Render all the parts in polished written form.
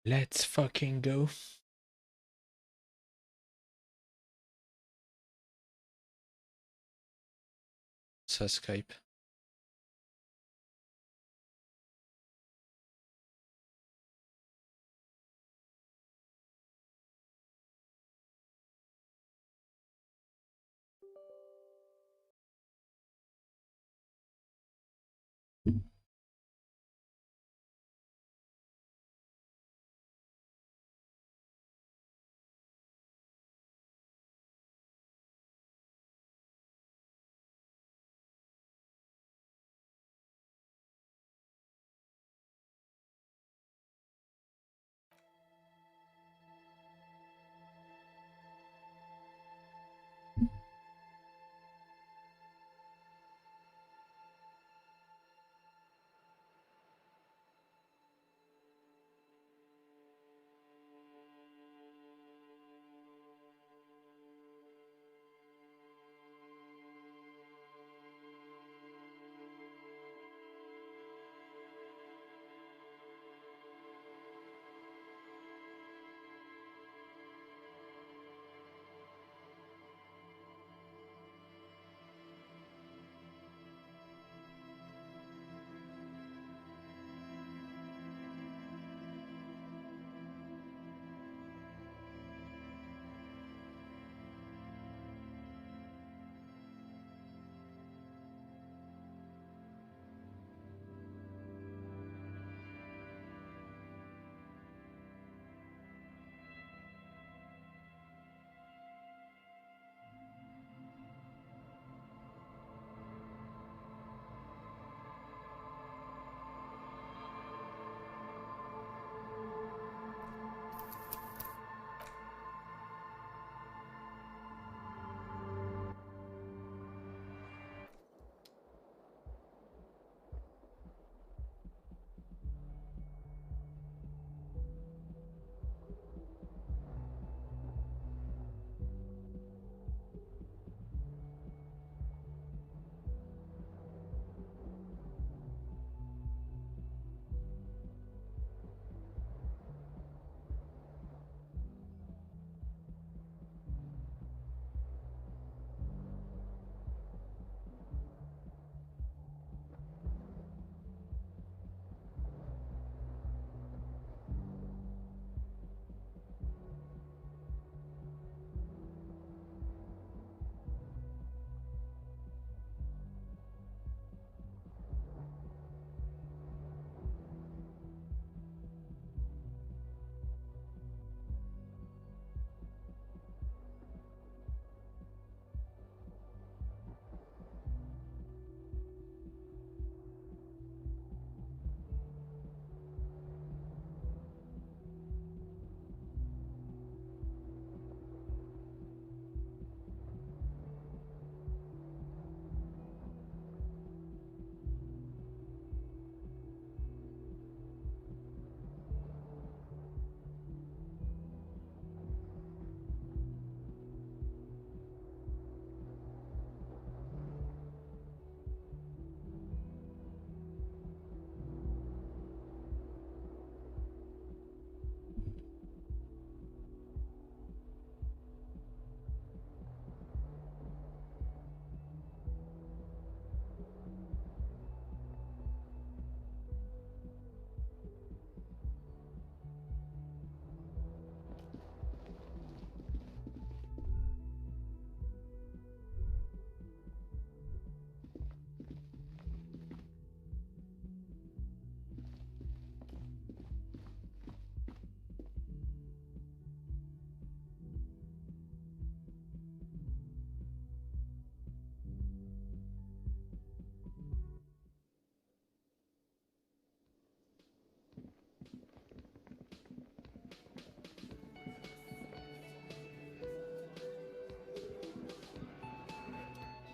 Let's fucking go. Ça Skype.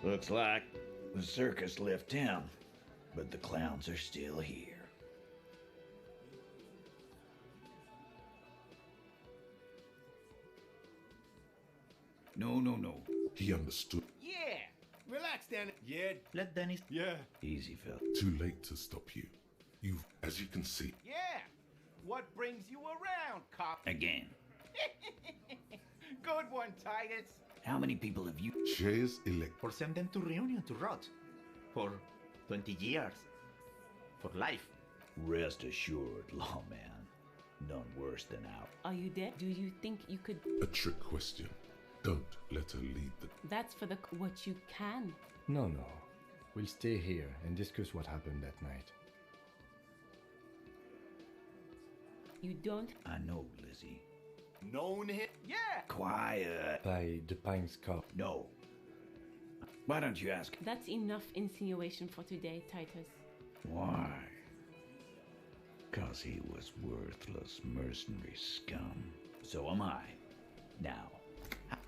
Looks like the circus left town, but the clowns are still here. No. He understood. Yeah! Relax, Danny. Yeah. Let Danny... Yeah. Easy, fella. Too late to stop you. You've, as you can see, Yeah! What brings you around, cop? Again. Good one, Titus. How many people have you... Shares elect. Or send them to reunion to rot. For 20 years. For life. Rest assured, lawman. None worse than out. Are you dead? Do you think you could? A trick question. Don't let her lead the... That's for the what you can. No. We'll stay here and discuss what happened that night. You don't. I know, Lizzie. Known him? Yeah. Quiet. By the Pines Car. No. Why don't you ask? That's enough insinuation for today, Titus. Why? 'Cause he was worthless mercenary scum. So am I. Now,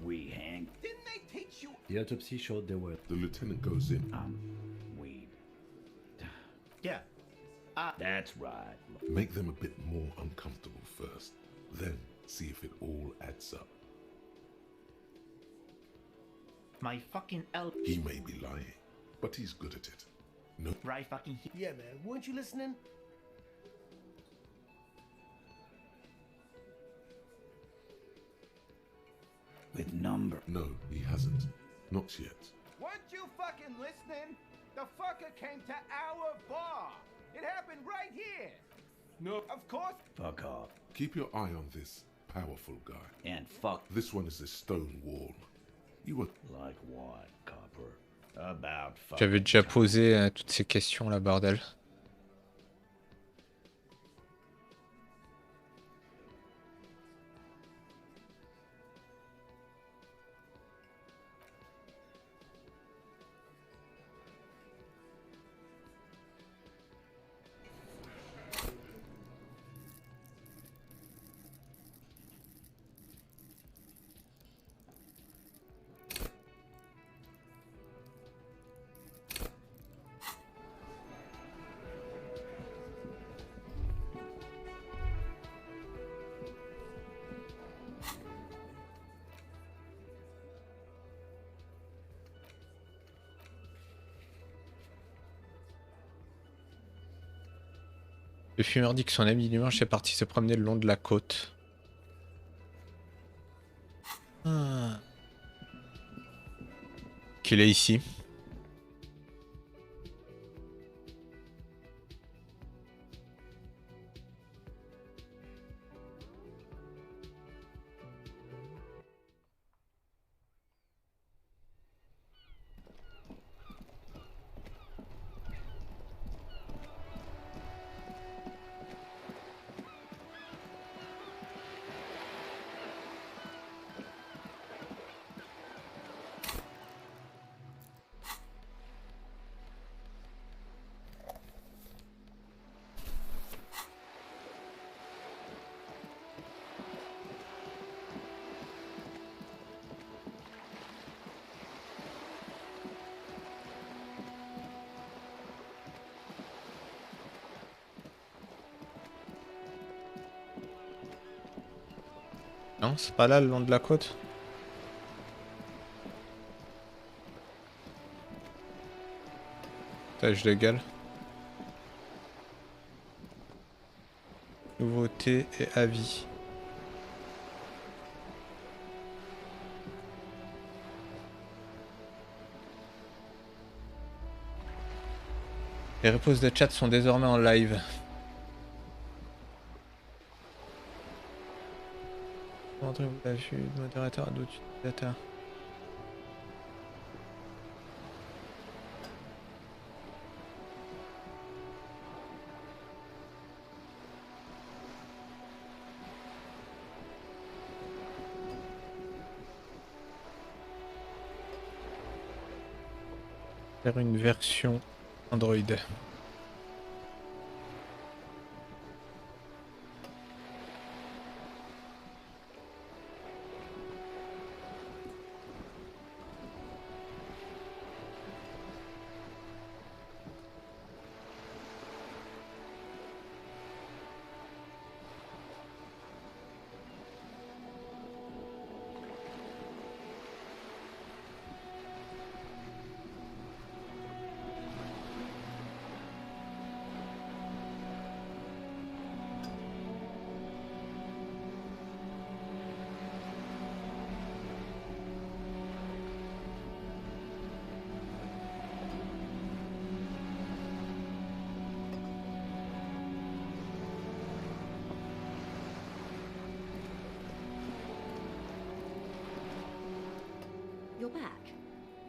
we hang. Didn't they teach you? The autopsy showed there were... The lieutenant goes in. We. Yeah. That's right. Make them a bit more uncomfortable first. Then see if it all adds up. My fucking elf. He may be lying, but he's good at it. No, Right fucking here. Yeah, man. Weren't you listening? With number. no, he hasn't. Not yet. Weren't you fucking listening? The fucker came to our bar. It happened right here. No, of course. Fuck off. Keep your eye on this powerful guy. And fuck. This one is a stone wall. You were... Like what, Copper? About fucking J'avais déjà time. posé toutes ces questions là, bordel. Le fumeur dit que son ami dimanche est parti se promener le long de la côte. Qu'il est ici. Non, c'est pas là le long de la côte. Tâche légale. Nouveauté et avis. Les réponses de chat sont désormais en live. André, vous l'avez vu, modérateur à d'autres utilisateurs. Faire une version Android.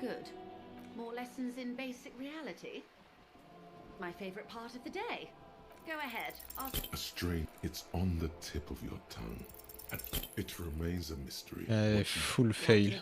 Good. More lessons in basic reality? My favorite part of the day. Go ahead. A string, it's on the tip of your tongue. And it remains a mystery. Full fail.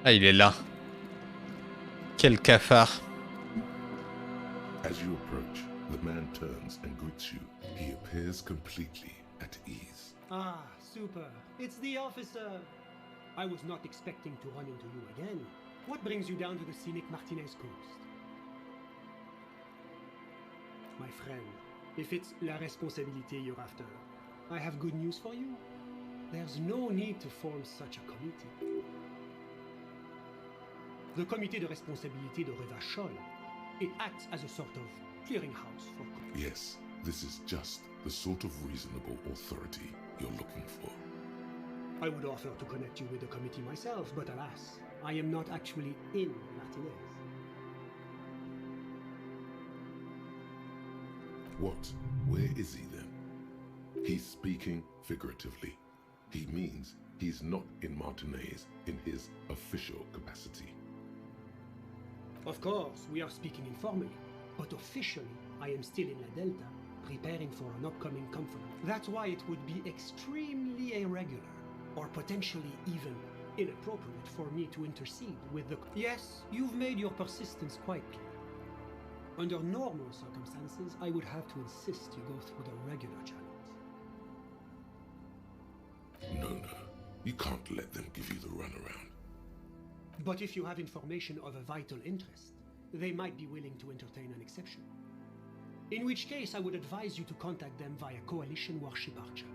Ah, il est là. Quel cafard. As you approach, the man turns and greets you. He appears completely at ease. Ah, super. It's the officer. I was not expecting to run into you again. What brings you down to the scenic Martinez coast? My friend, if it's la responsabilité you're after, I have good news for you. There's no need to form such a committee. The Comité de responsabilité de Revachol, it acts as a sort of clearinghouse for... Yes, this is just the sort of reasonable authority you're looking for. I would offer to connect you with the committee myself, but alas, I am not actually in Martinez. What? Where is he then? He's speaking figuratively. He means he's not in Martinez in his official capacity. Of course, we are speaking informally, but officially, I am still in La Delta, preparing for an upcoming conference. That's why it would be extremely irregular, or potentially even inappropriate for me to intercede with the... Yes, you've made your persistence quite clear. Under normal circumstances, I would have to insist you go through the regular channels. No. You can't let them give you the runaround. But if you have information of a vital interest, they might be willing to entertain an exception. In which case, I would advise you to contact them via Coalition Warship Archer.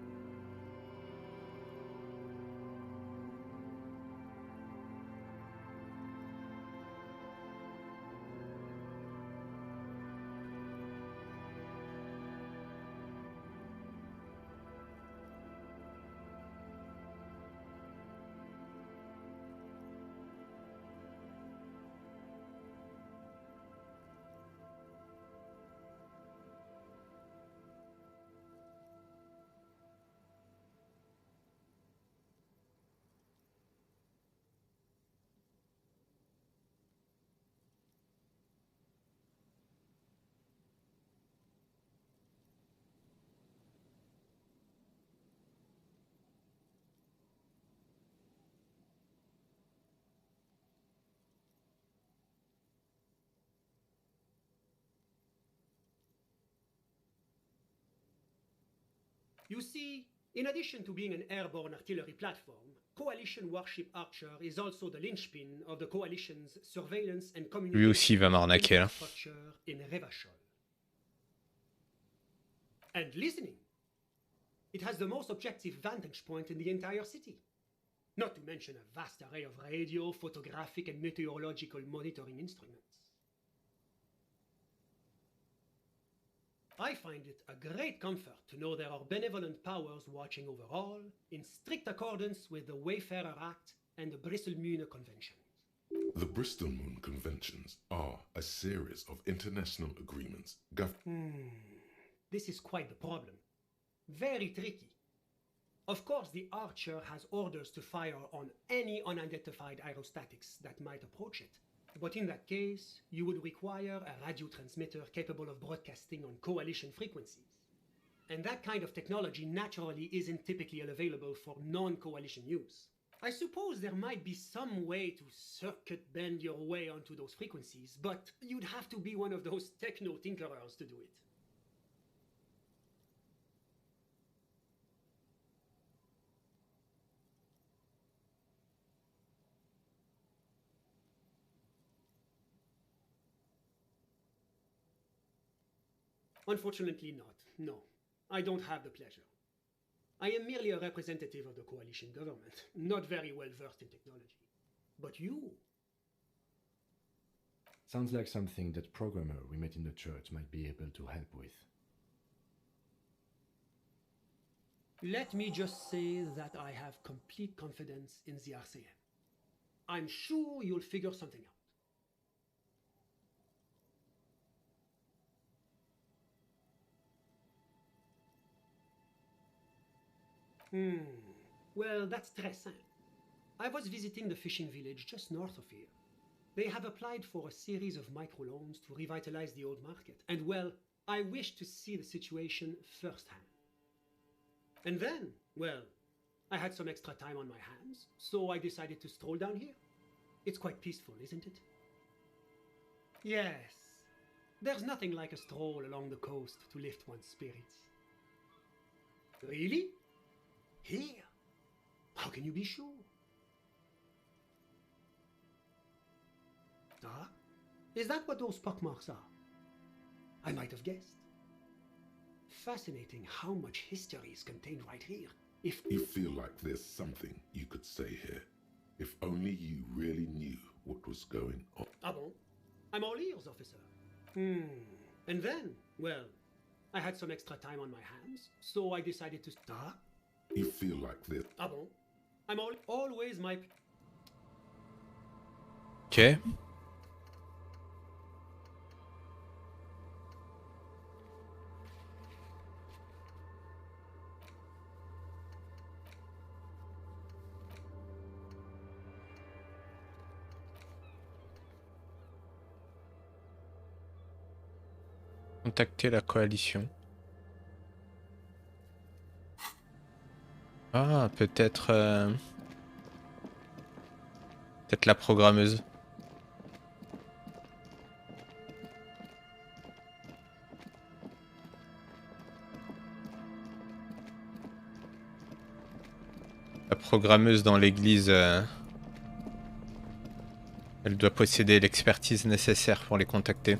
You see, in addition to being an airborne artillery platform, Coalition Warship Archer is also the linchpin of the Coalition's surveillance and Lui aussi il va m'arnaquer là. infrastructure in Revachol. And listening. It has the most objective vantage point in the entire city. Not to mention a vast array of radio, photographic and meteorological monitoring instruments. I find it a great comfort to know there are benevolent powers watching over all, in strict accordance with the Wayfarer Act and the Bristol-Mune Conventions. The Bristol-Mune Conventions are a series of international agreements This is quite the problem. Very tricky. Of course, the Archer has orders to fire on any unidentified aerostatics that might approach it. But in that case, you would require a radio transmitter capable of broadcasting on coalition frequencies. And that kind of technology naturally isn't typically available for non-coalition use. I suppose there might be some way to circuit bend your way onto those frequencies, but you'd have to be one of those techno-tinkerers to do it. Unfortunately not, no. I don't have the pleasure. I am merely a representative of the coalition government, not very well versed in technology. But you? Sounds like something that programmer we met in the church might be able to help with. Let me just say that I have complete confidence in the RCM. I'm sure you'll figure something out. Well, that's très simple. I was visiting the fishing village just north of here. They have applied for a series of microloans to revitalize the old market. And well, I wish to see the situation firsthand. And then, well, I had some extra time on my hands, so I decided to stroll down here. It's quite peaceful, isn't it? Yes. There's nothing like a stroll along the coast to lift one's spirits. Really? Here? How can you be sure? Ah? Is that what those pockmarks are? I might have guessed. Fascinating how much history is contained right here. If You feel like there's something you could say here. If only you really knew what was going on. Ah bon? I'm all ears, officer. And then, well, I had some extra time on my hands, so I decided to... Ah? You feel like this. Ah bon? I'm always my... Ok. Contacter la coalition. Ah, peut-être peut-être la programmeuse. La programmeuse dans l'église, elle doit posséder l'expertise nécessaire pour les contacter.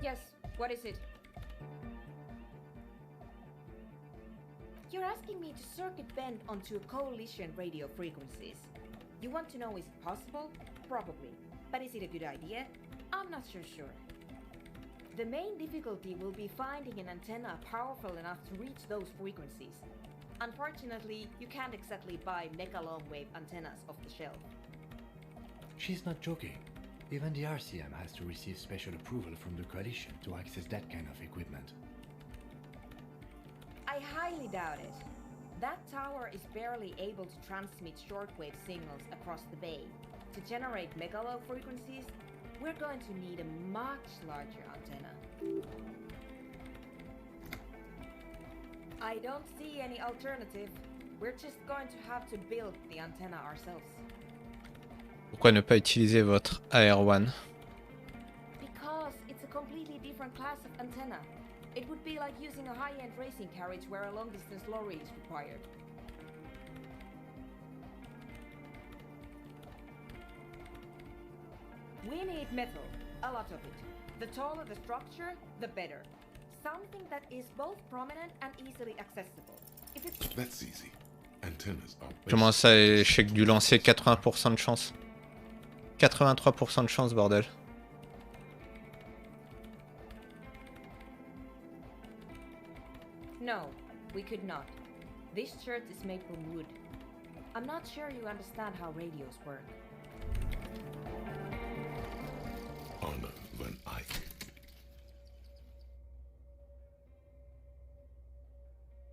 Yes, what is it? You're asking me to circuit bend onto coalition radio frequencies. You want to know is it possible? Probably. But is it a good idea? I'm not so sure. The main difficulty will be finding an antenna powerful enough to reach those frequencies. Unfortunately, you can't exactly buy mega long wave antennas off the shelf. She's not joking. Even the RCM has to receive special approval from the coalition to access that kind of equipment. I highly doubt it. That tower is barely able to transmit shortwave signals across the bay. To generate megalow frequencies, we're going to need a much larger antenna. I don't see any alternative. We're just going to have to build the antenna ourselves. Pourquoi ne pas utiliser votre AR1? Because it's a completely different class of antenna. It would be like using a high-end racing carriage where a long-distance lorry is required. We need metal, a lot of it. The taller the structure, the better. Something that is both prominent and easily accessible. If it's... That's easy. Antennas are Comment ça, échec du lancer, 80% de chance. 83% de chance, bordel. No, we could not. This shirt is made from wood. I'm not sure you understand how radios work. Anna Van Eyck.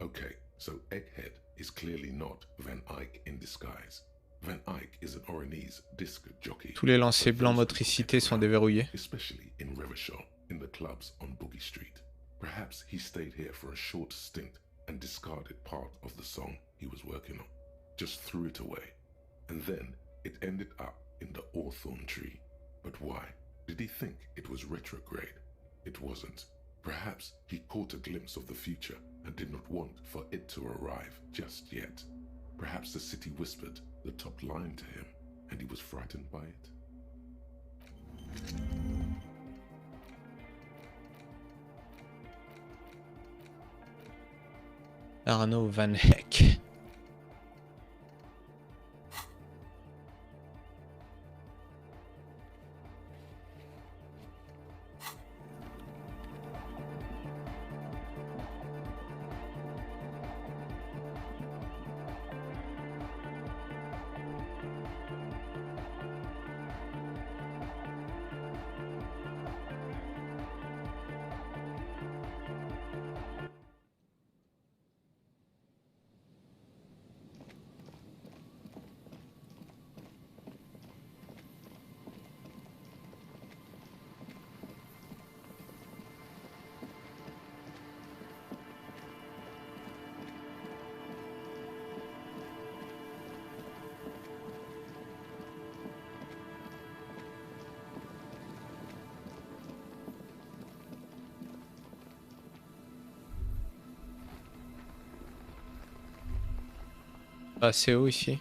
Okay, so Egghead is clearly not Van Eyck in disguise. Van Eyck is an Oranese disc jockey. Tous les lancers blancs motricité sont déverrouillés. Especially in Revachol, in the clubs on Boogie Street. Perhaps he stayed here for a short stint and discarded part of the song he was working on. Just threw it away. And then it ended up in the hawthorn tree. But why? Did he think it was retrograde? It wasn't. Perhaps he caught a glimpse of the future and did not want for it to arrive just yet. Perhaps the city whispered the top line to him and he was frightened by it. Arnaud Van Eyck. Pas assez haut ici.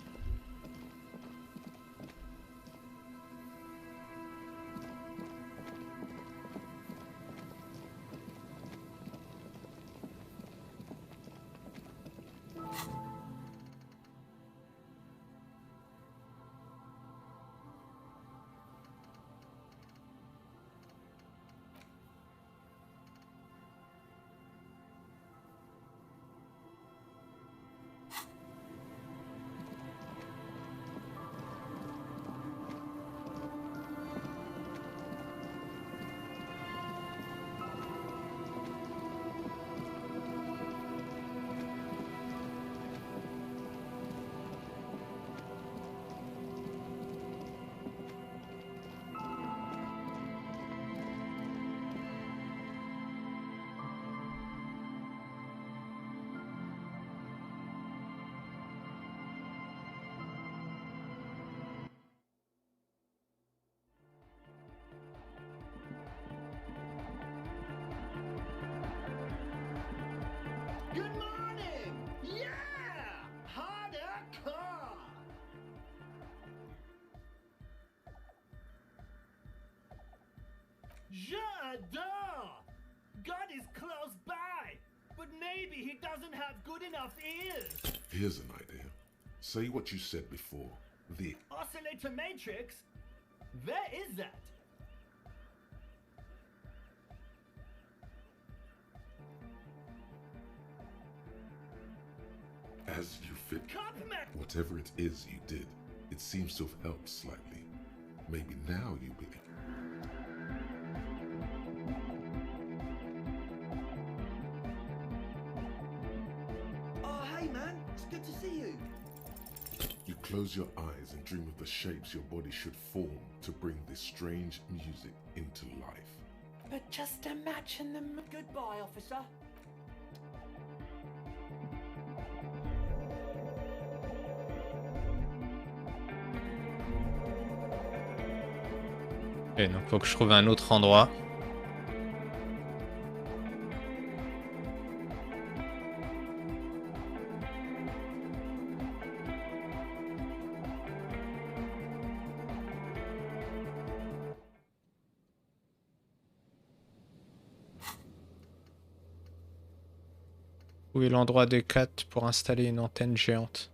he doesn't have good enough ears. Here's an idea. Say what you said before. The Oscillator matrix? Where is that? as you fit. Compliment. Whatever it is you did, it seems to have helped slightly. Maybe now you'll be. Oh, hey man, it's good to see you. You close your eyes and dream of the shapes your body should form to bring this strange music into life. But just imagine them. Goodbye, officer. Ok, donc faut que je trouve un autre endroit. Où est l'endroit des 4 pour installer une antenne géante?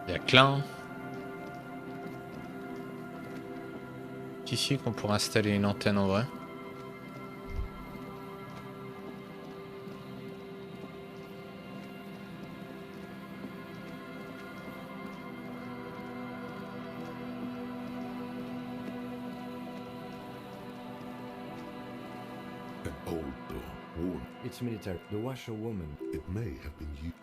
Il y a Klein. Ici qu'on pourrait installer une antenne en vrai. An old door, worn. It's military. The washerwoman. It may have been used.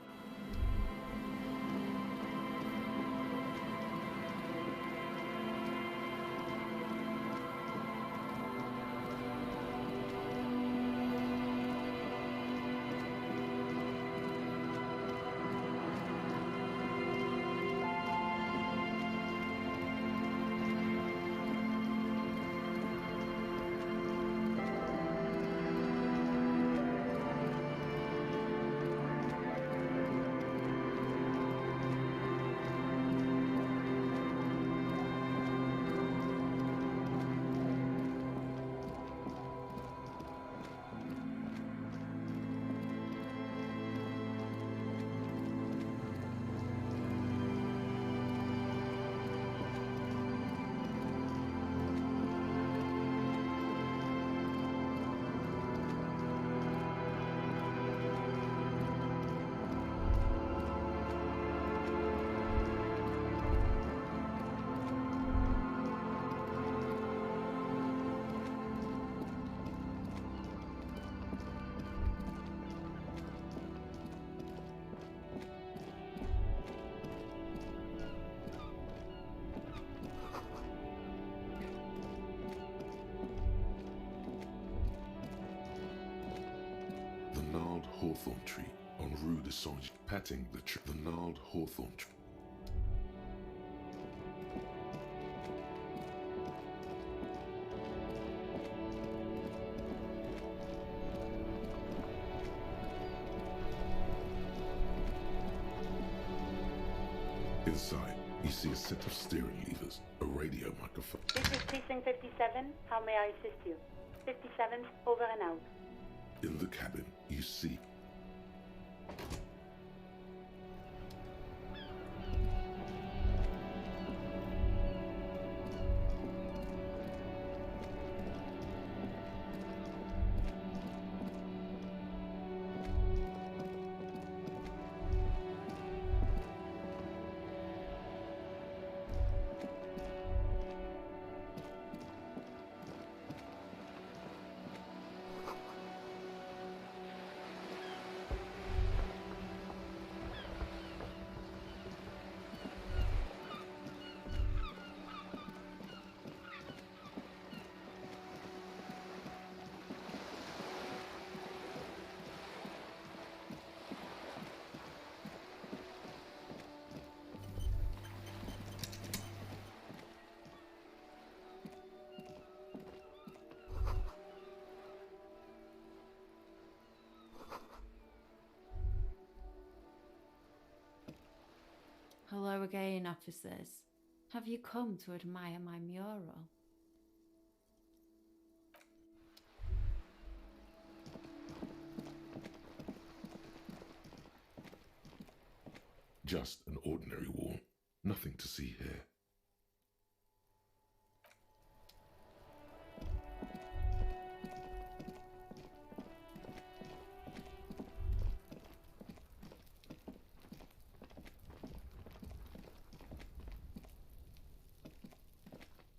hawthorn tree on Rue de Saint, patting the gnarled hawthorn tree. Inside, you see a set of steering levers, a radio microphone. This is Precinct 57. How may I assist you? 57, over and out. In the cabin, you see Hello again, officers. Have you come to admire my mural? just an ordinary wall. Nothing to see here.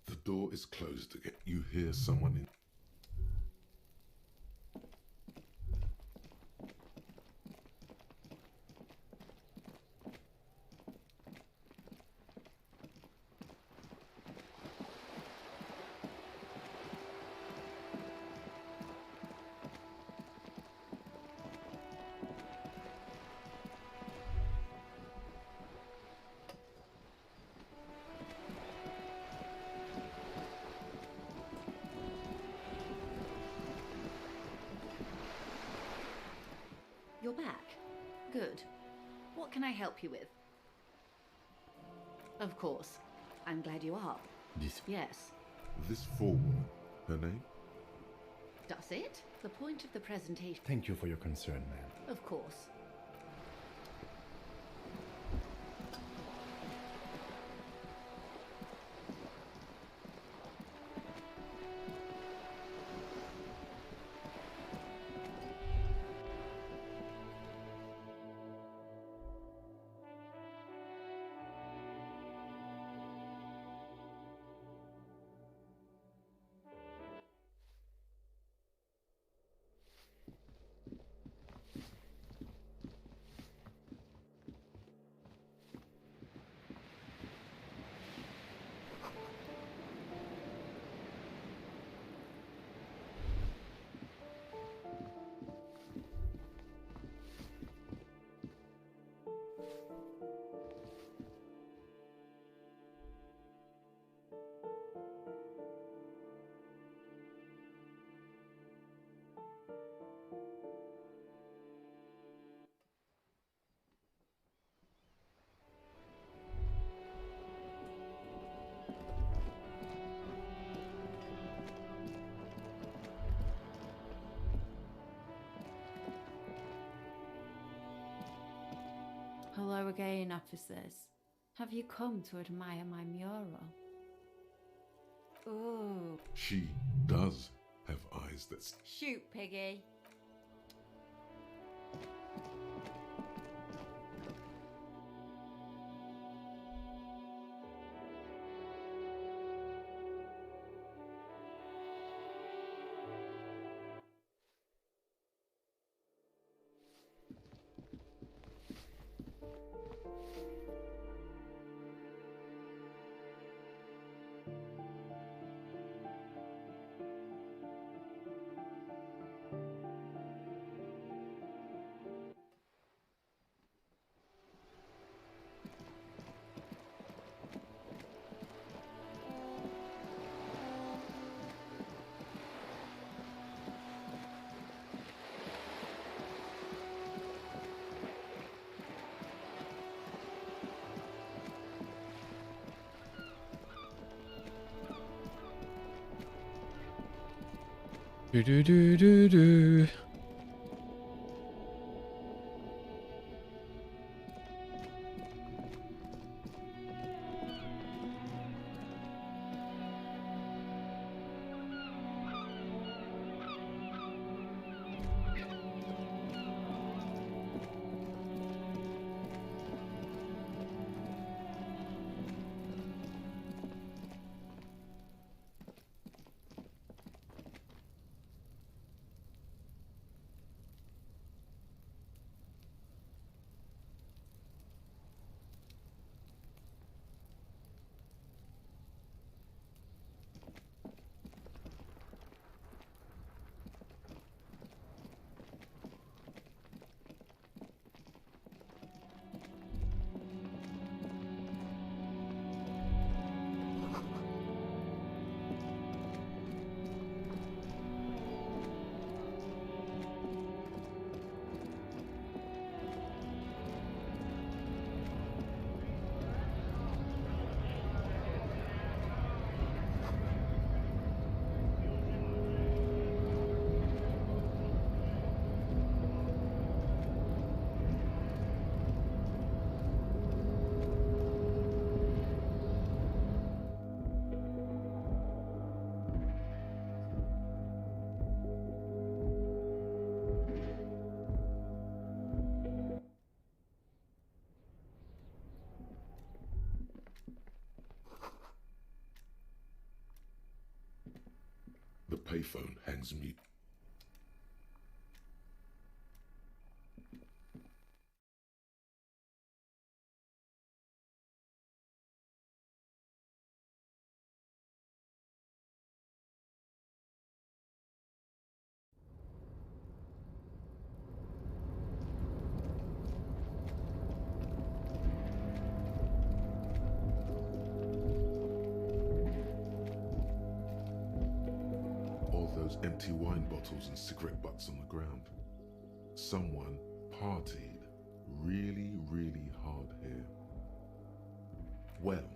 The door is closed again. You hear someone in. You're back. Good. What can I help you with? Of course. I'm glad you are. Yes. This forewoman, her name? Does it? The point of the presentation. Thank you for your concern, ma'am. Of course. Hello again, officers. Have you come to admire my mural? Ooh. She does have eyes that. Shoot, Piggy. Du du du du du. The payphone hangs mute. Those empty wine bottles and cigarette butts on the ground. Someone partied really, really hard here. Well,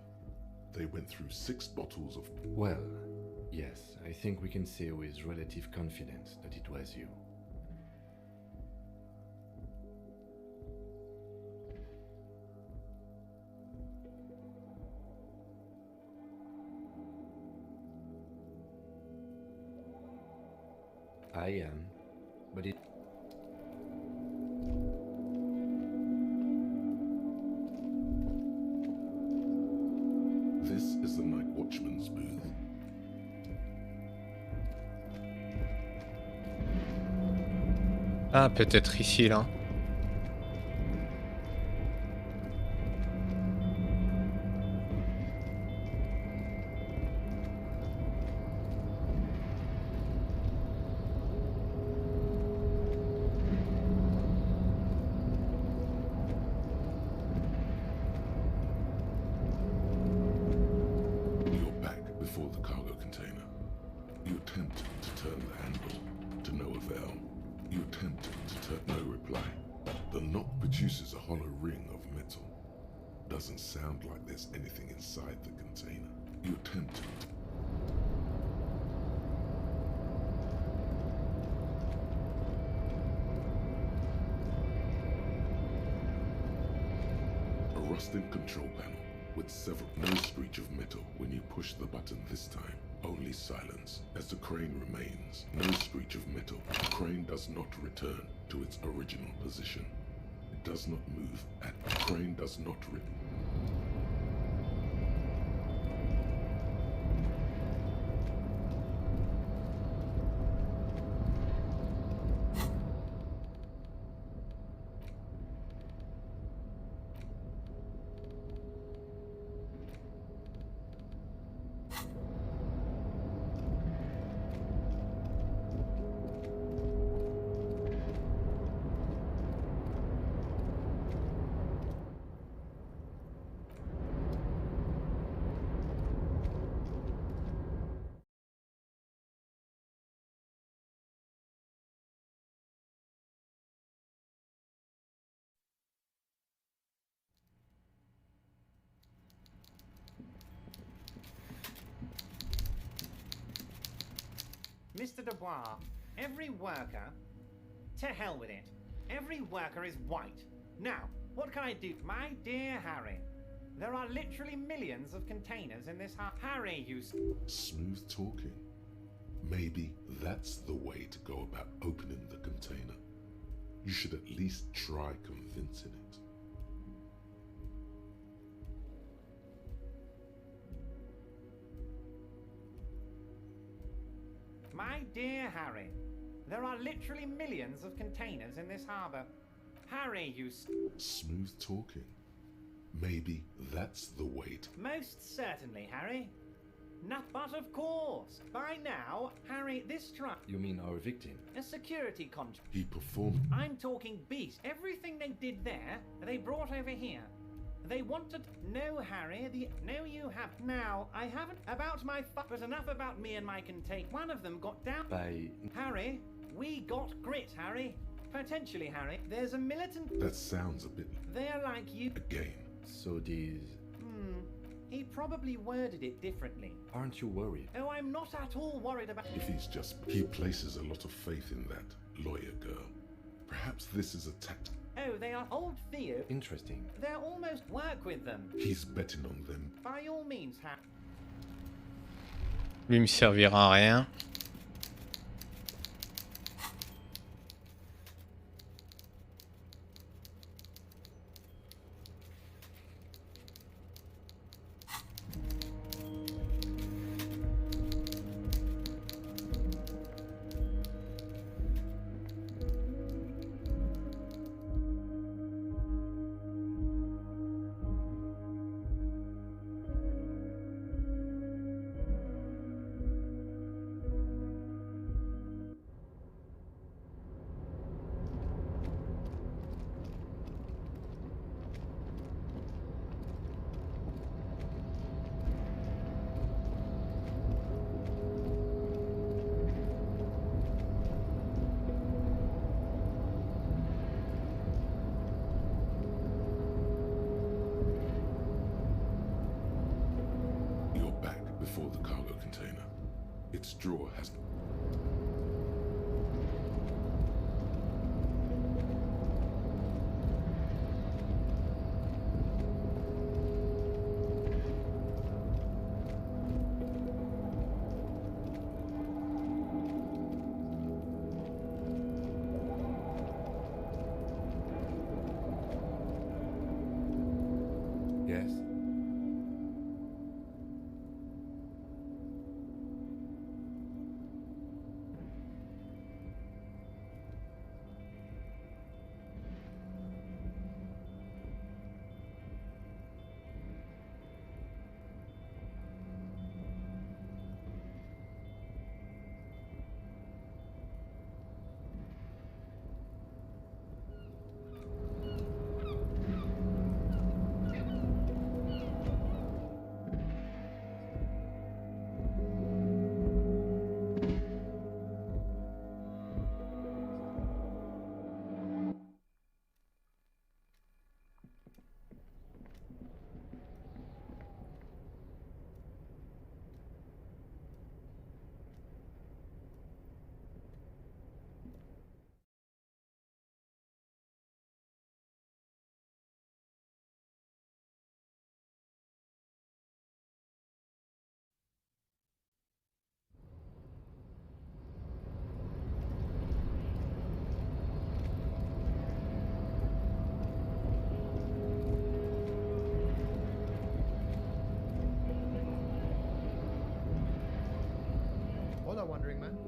they went through 6 bottles of... Well, yes, I think we can say with relative confidence that it was you. I am, but it... This is the night watchman's booth. Ah, peut-être ici, là. Before the cargo container. You attempted to turn the handle, to no avail. You attempted to turn no reply. The knock produces a hollow ring of metal. Doesn't sound like there's anything inside the container. You attempted to... A rusted control panel with several... No screech of metal when you push the button this time. Only silence as the crane remains. No screech of metal. The crane does not return to its original position. It does not move. The crane does not Mr. Dubois, every worker... To hell with it. Every worker is white. Now, what can I do? My dear Harry, there are literally millions of containers in this house. Harry, you... Smooth talking. Maybe that's the way to go about opening the container. You should at least try convincing it. My dear Harry, there are literally millions of containers in this harbour. Harry, you... Smooth talking. Maybe that's the way to... Most certainly, Harry. But of course, by now, Harry, this truck... You mean our victim? A security contract. He performed... I'm talking beast. Everything they did there, they brought over here. They wanted... No, Harry, No, you have... Now, I haven't... About my but enough about me and my contain... One of them got down... By... Harry, we got grit, Harry. Potentially, Harry. There's a militant... That sounds a bit... They're like you... Again. So these... He probably worded it differently. Aren't you worried? Oh, I'm not at all worried about... If he's just... He places a lot of faith in that lawyer girl. Perhaps this is a tactic. Oh, they are old Theo. Interesting. They're almost work with them. He's betting on them. By all means, Harry. Lui me servira à rien. Before the cargo container. Its drawer has... Yes? Wandering Man.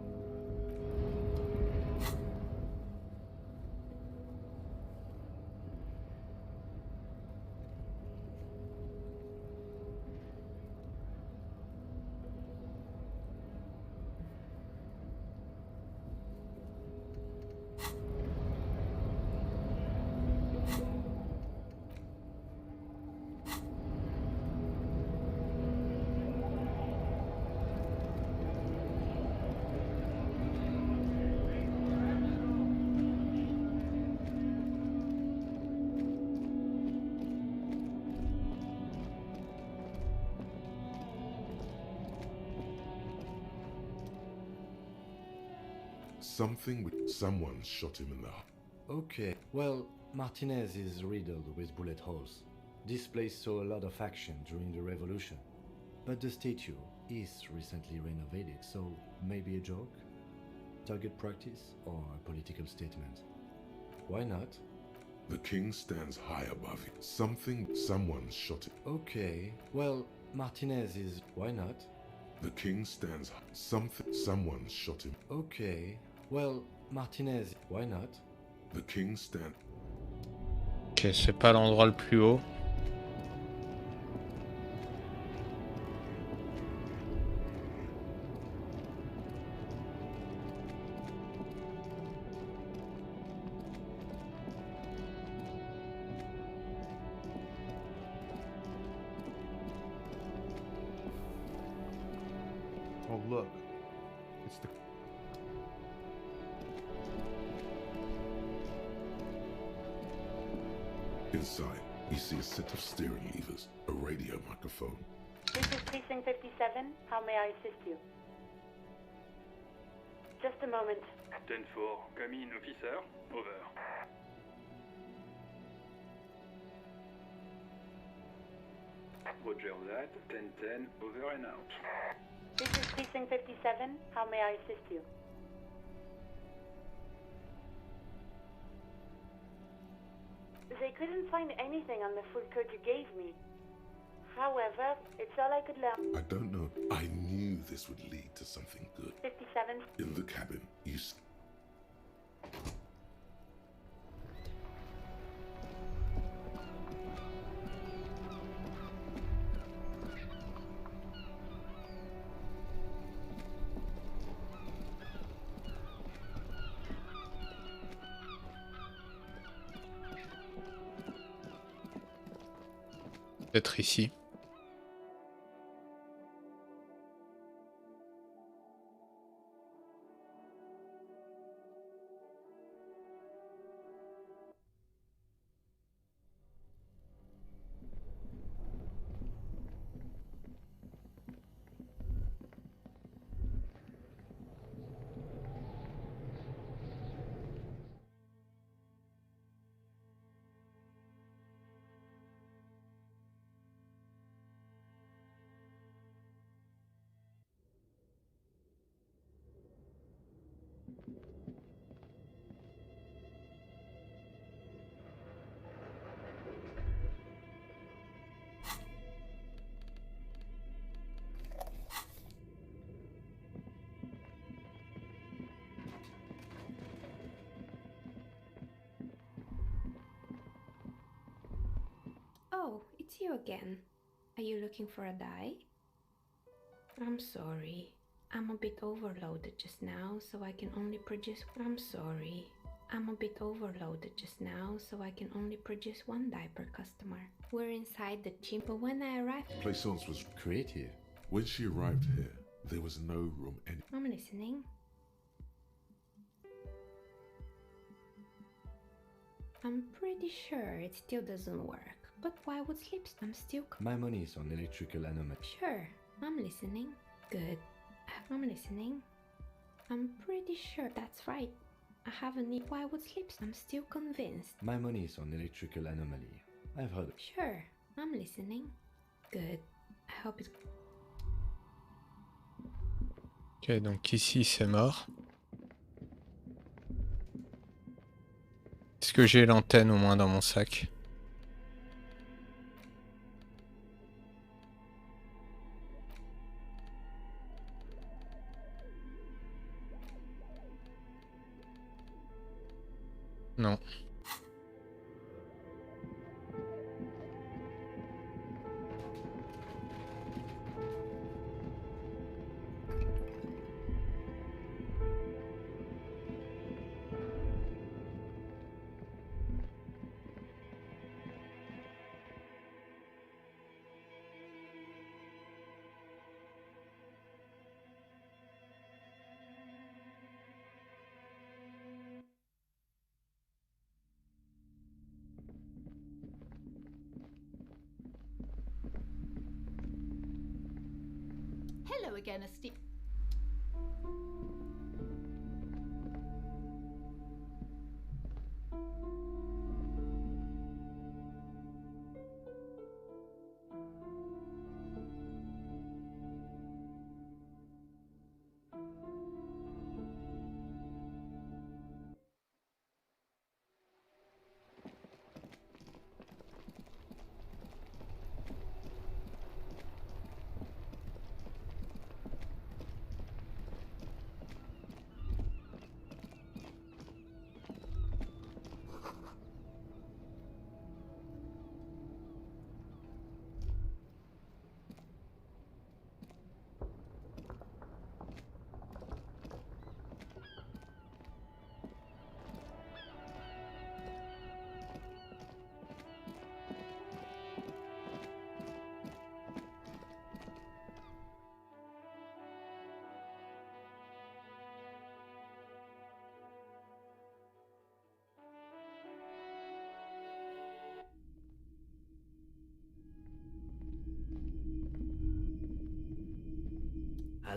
Something with someone shot him in the heart. Okay, well, Martinez is riddled with bullet holes. This place saw a lot of action during the revolution. But the statue is recently renovated, so maybe a joke? Target practice or a political statement? Why not? The king stands high above you. Someone shot him. Okay, well, Martinez is... Why not? The king stands... Someone shot him. Okay, well, Martinez... Why not? The king stand... Ok, c'est pas l'endroit le plus haut. Oh, look. It's the... Inside, you see a set of steering levers, a radio microphone. This is Precinct 57. How may I assist you? Just a moment. 10-4, come in, officer. Over. Roger that. 10-10, over and out. This is Precinct 57. How may I assist you? They couldn't find anything on the full code you gave me. However, it's all I could learn. I don't know. I knew this would lead to something good. 57. In the cabin, you... Peut-être ici. Oh, it's you again. Are you looking for a die? I'm sorry. I'm a bit overloaded just now, so I can only produce... I'm sorry. I'm a bit overloaded just now, so I can only produce one die per customer. We're inside the chimp, but when I arrived... Plaisance was creative. When she arrived here, there was no room any... I'm listening. I'm pretty sure it still doesn't work. But why would sleep? I'm still... My money is on electrical anomaly. Sure, I'm listening. Good. I'm listening. I'm pretty sure that's right. I haven't need... Why would sleep? I'm still convinced. My money is on electrical anomaly. I've heard it. Sure, I'm listening. Good. I hope it's... Ok, donc ici c'est mort. Est-ce que j'ai l'antenne au moins dans mon sac? Non. Hello again, esteemed.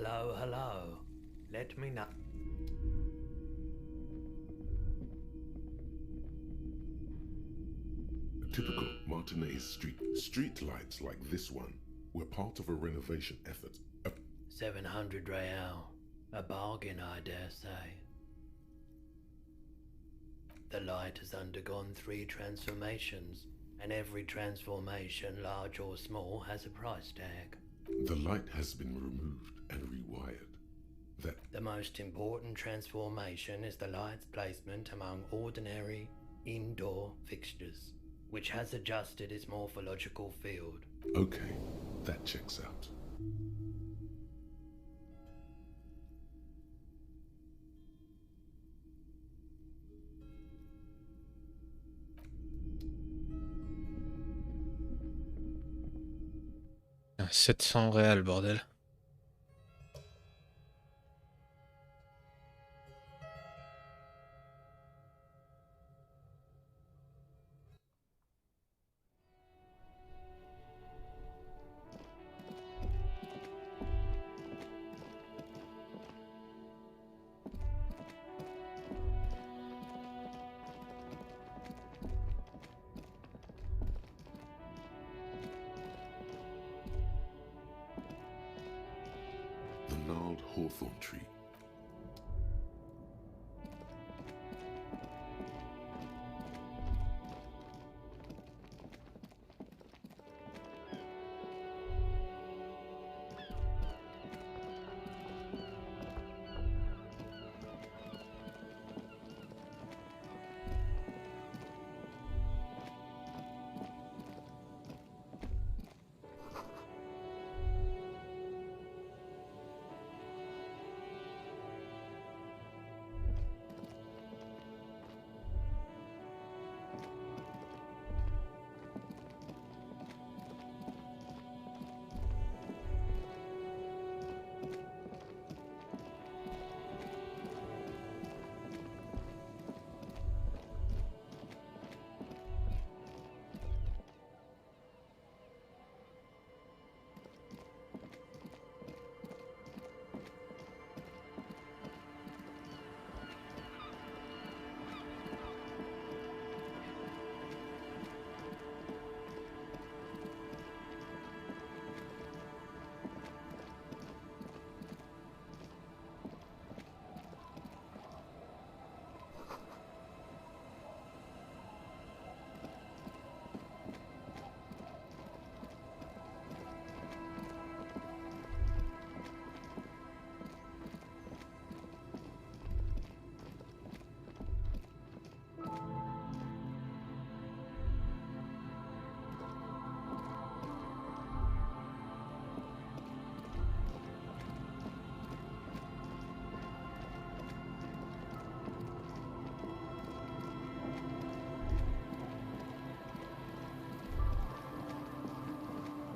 Hello, hello. Let me know. Typical Martinez street lights like this one were part of a renovation effort. 700 real. A bargain, I dare say. The light has undergone 3 transformations, and every transformation, large or small, has a price tag. The light has been removed and rewired. The most important transformation is the light's placement among ordinary indoor fixtures, which has adjusted its morphological field. Okay, that checks out. Ah, 700 réals, bordel. The gnarled hawthorn tree.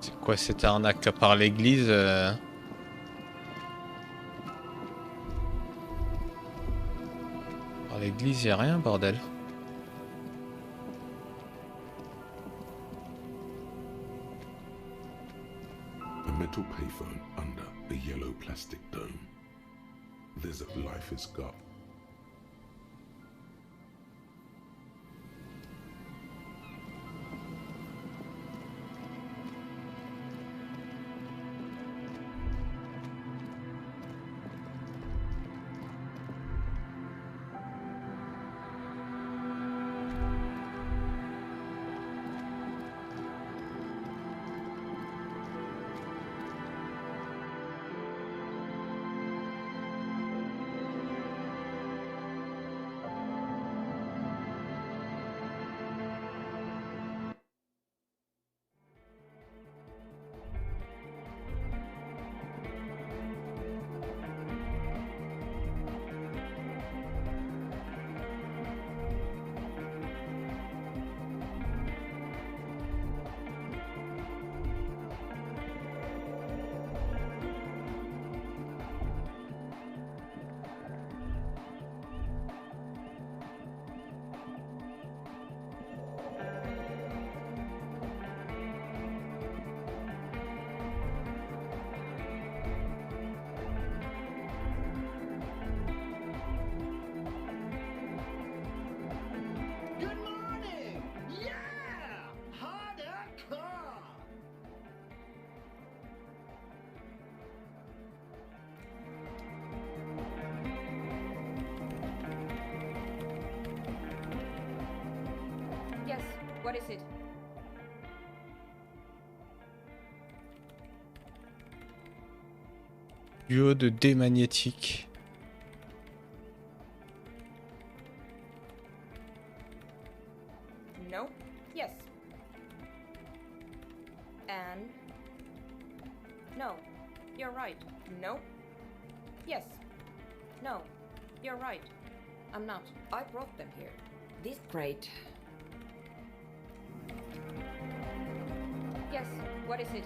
C'est quoi cette arnaque à part l'église Par l'église, y'a rien, bordel. A metal payphone under a yellow plastic dome. There's a life is got. what is it? Duo de dés magnétiques. No. Yes. And no. You're right. No. Yes. No. You're right. I'm not. I brought them here. This great. Yes. What is it?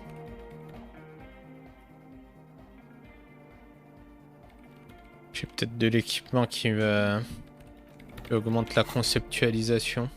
J'ai peut-être de l'équipement qui augmente la conceptualisation.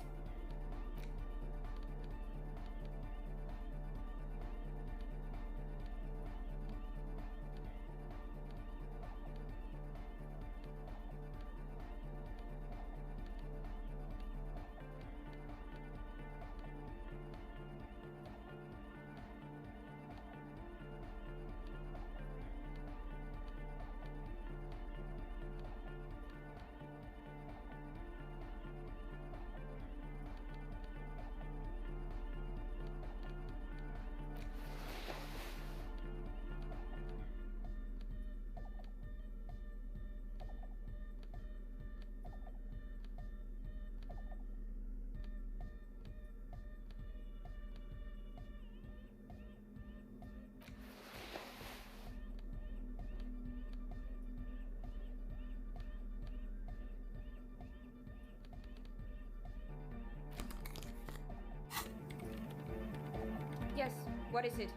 Yes. What is it?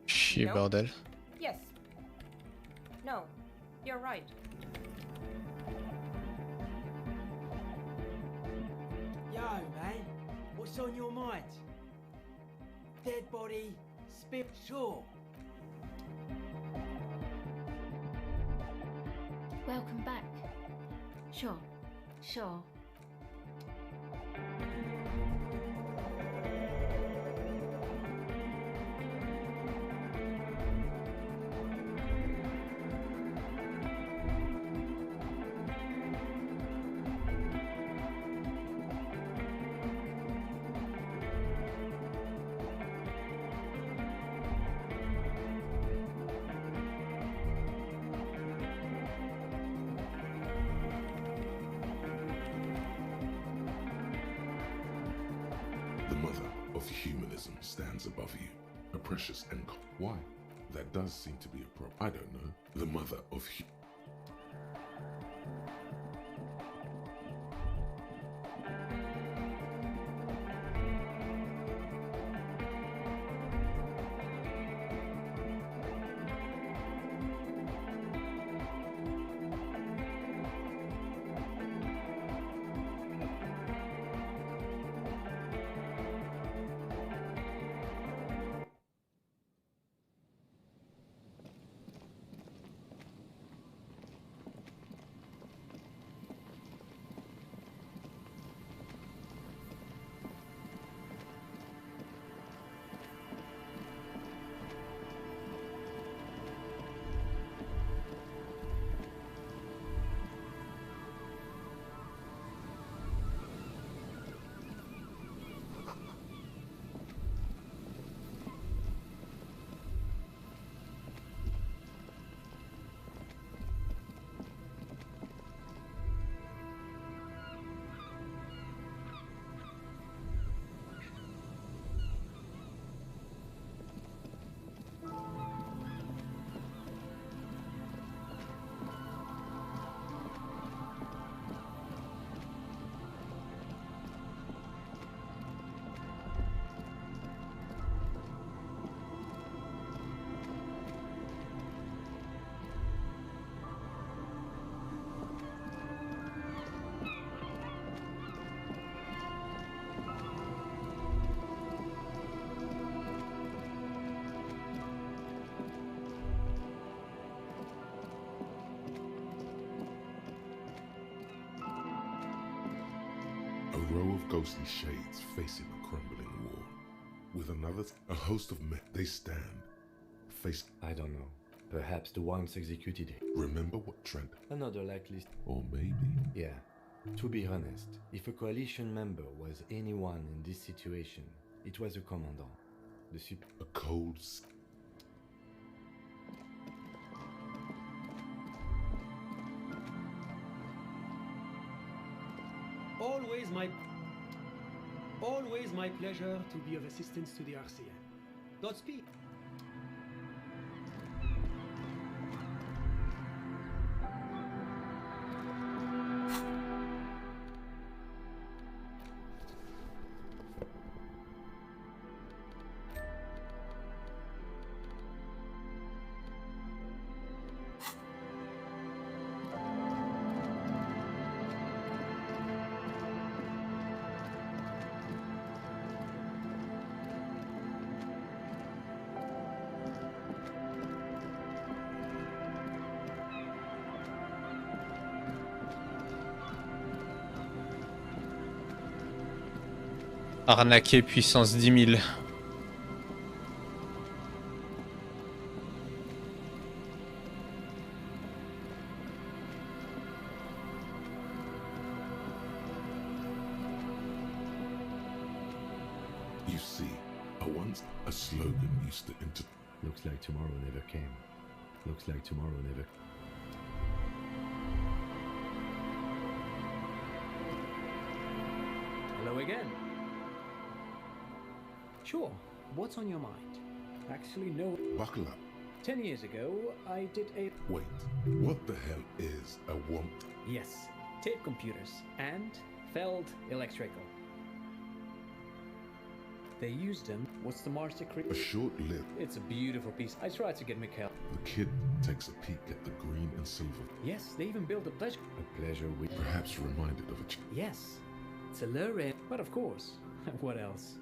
Chier, No. bordel. Yes. No. You're right. Yo, man, what's on your mind? Dead body, spirit, sure. Welcome back. Sure, sure. The mother of humanism stands above you, a precious and why? That does seem to be a problem. I don't know. The mother of a row of ghostly shades facing a crumbling wall. With another, a host of men, they stand, face. I don't know, Perhaps the ones executed here. Remember what Trent... Another likely... Or maybe... Yeah. To be honest, if a coalition member was anyone in this situation, it was a commandant. The A cold... Always my pleasure to be of assistance to the RCA. Godspeed. Arnaqué puissance 10 000. You see, a slogan used to inter... Looks like tomorrow never came. Looks like tomorrow never... Hello again. Sure, what's on your mind? Actually, no. Buckle up. 10 years ago, I did a... Wait, what the hell is a WOMP? Yes, tape computers and Feld electrical. They used them. What's the master secret? A short lived. It's a beautiful piece. I tried to get Mikhail. The kid takes a peek at the green and silver. Yes, they even built a pleasure. A pleasure we... Perhaps reminded of a... Yes, it's a lure, but of course, what else?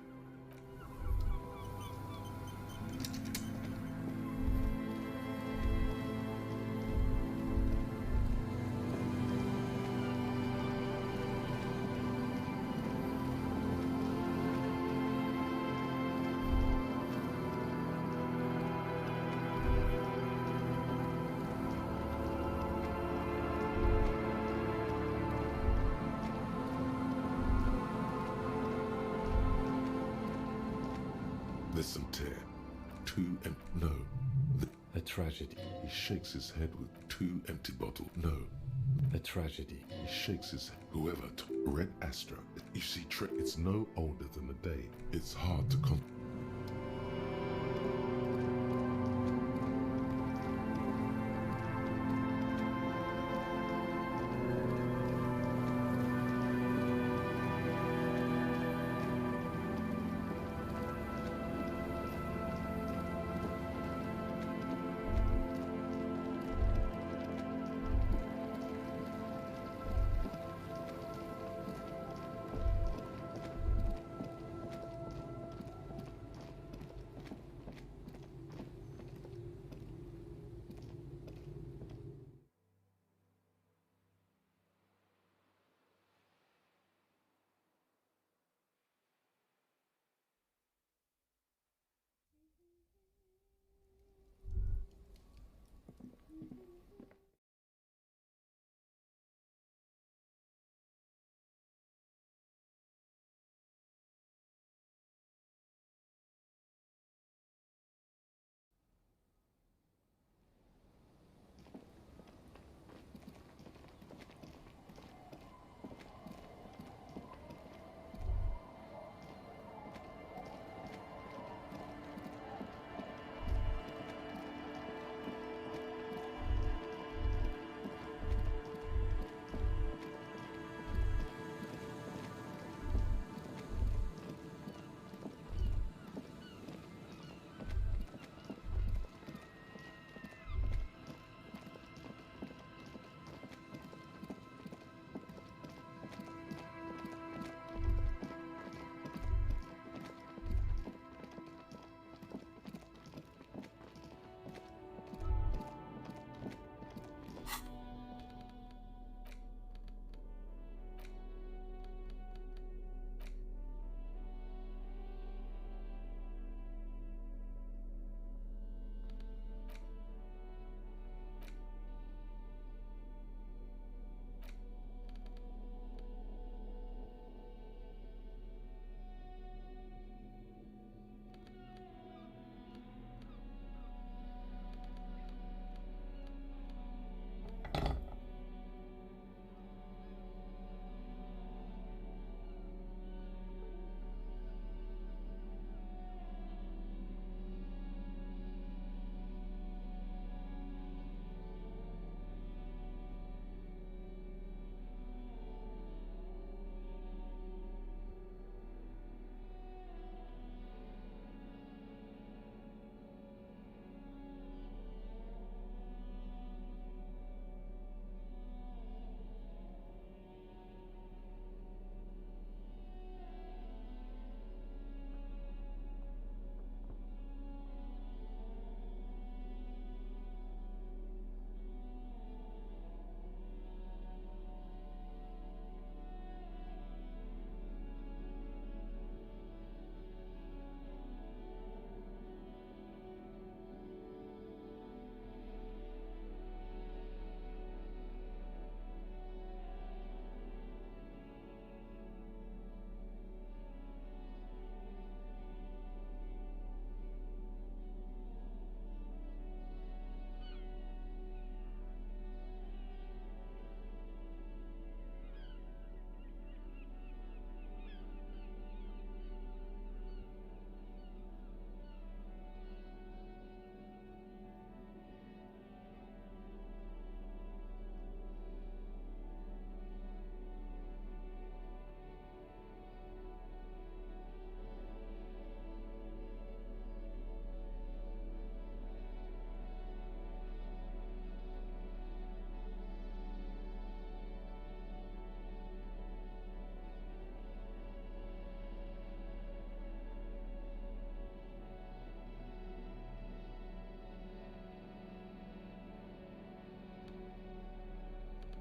Listen, Ted. Two and... No. A tragedy. He shakes his head with 2 empty bottles. No. A tragedy. He shakes his head. Whoever... Red Astra. You see, it's no older than a day. It's hard to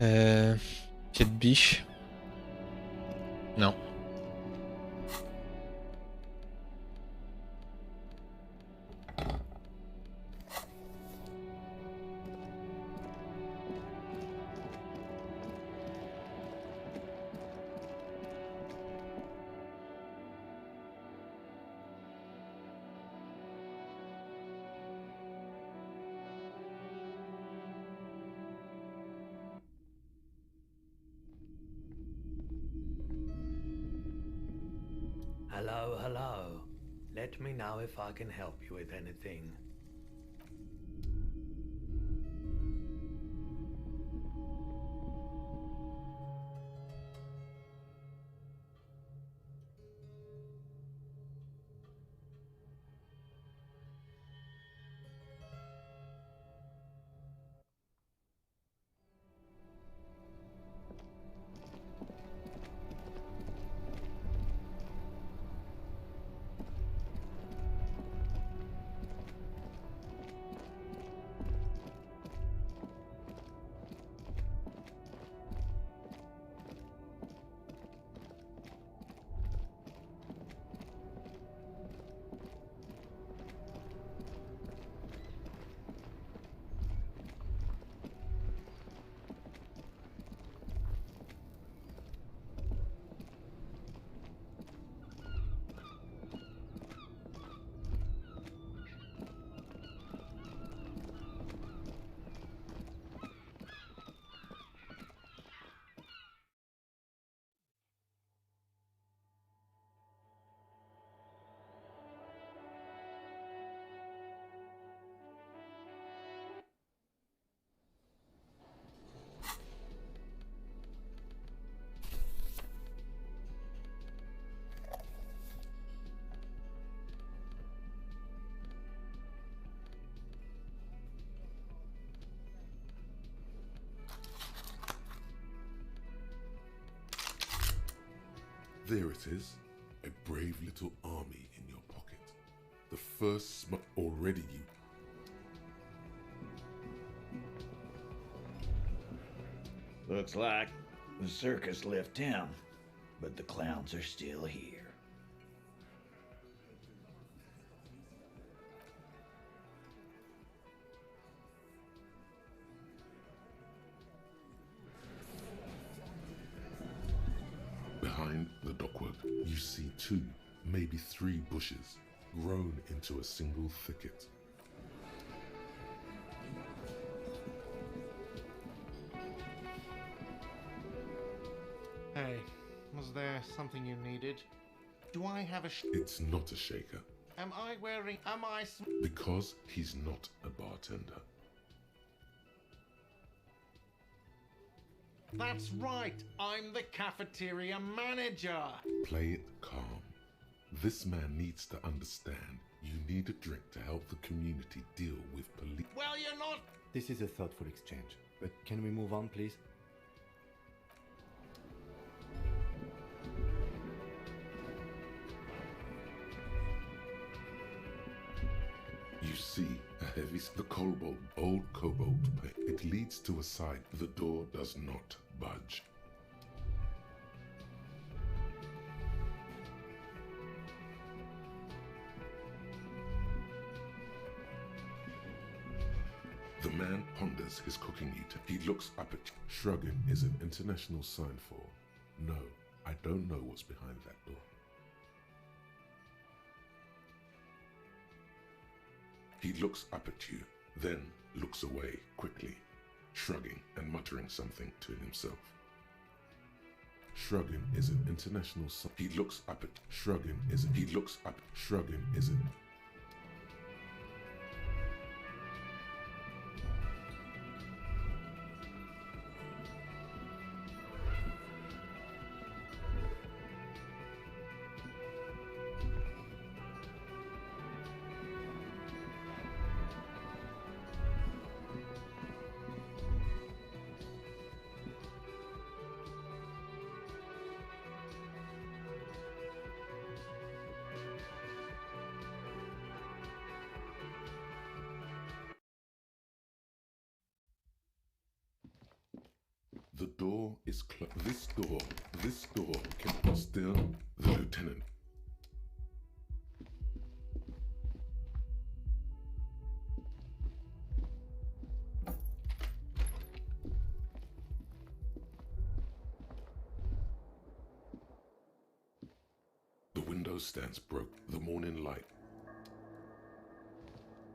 Pied de biche. Non. Hello, hello. Let me know if I can help you with anything. There it is, a brave little army in your pocket. The first already you. Looks like the circus left town, but the clowns are still here. Behind the dockwork, you see 2, maybe 3 bushes grown into a single thicket. Hey, was there something you needed? Do I have a It's not a shaker, Am I because he's not a bartender. That's right, I'm the cafeteria manager! Play it calm. This man needs to understand you need a drink to help the community deal with police. Well, you're not... This is a thoughtful exchange, but can we move on, please? You see a heavy, the old cobalt paint. It leads to a side. The door does not budge. The man ponders his cooking eater. He looks up at you. Shrugging is an international sign for, no, I don't know what's behind that door. He looks up at you, then looks away quickly, shrugging and muttering something to himself. Shrugging is an international sign. He looks up at shrugging is he looks up shrugging is it. The door is closed. This door can still the lieutenant. The window stands broke, the morning light.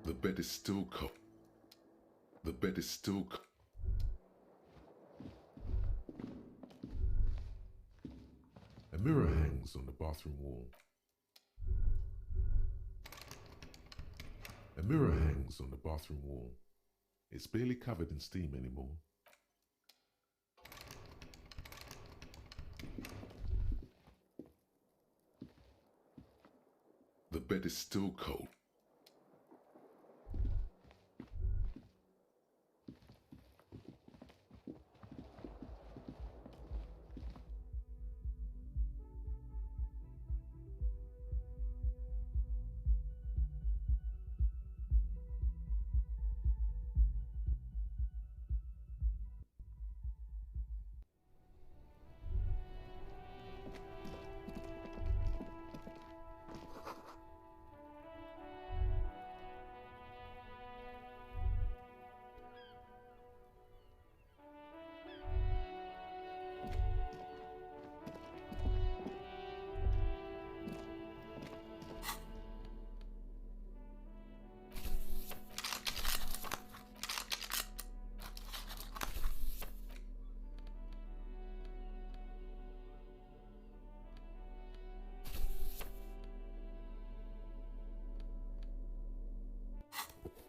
The bed is still cold. The bed is still cold. A mirror hangs on the bathroom wall. A mirror hangs on the bathroom wall. It's barely covered in steam anymore. The bed is still cold.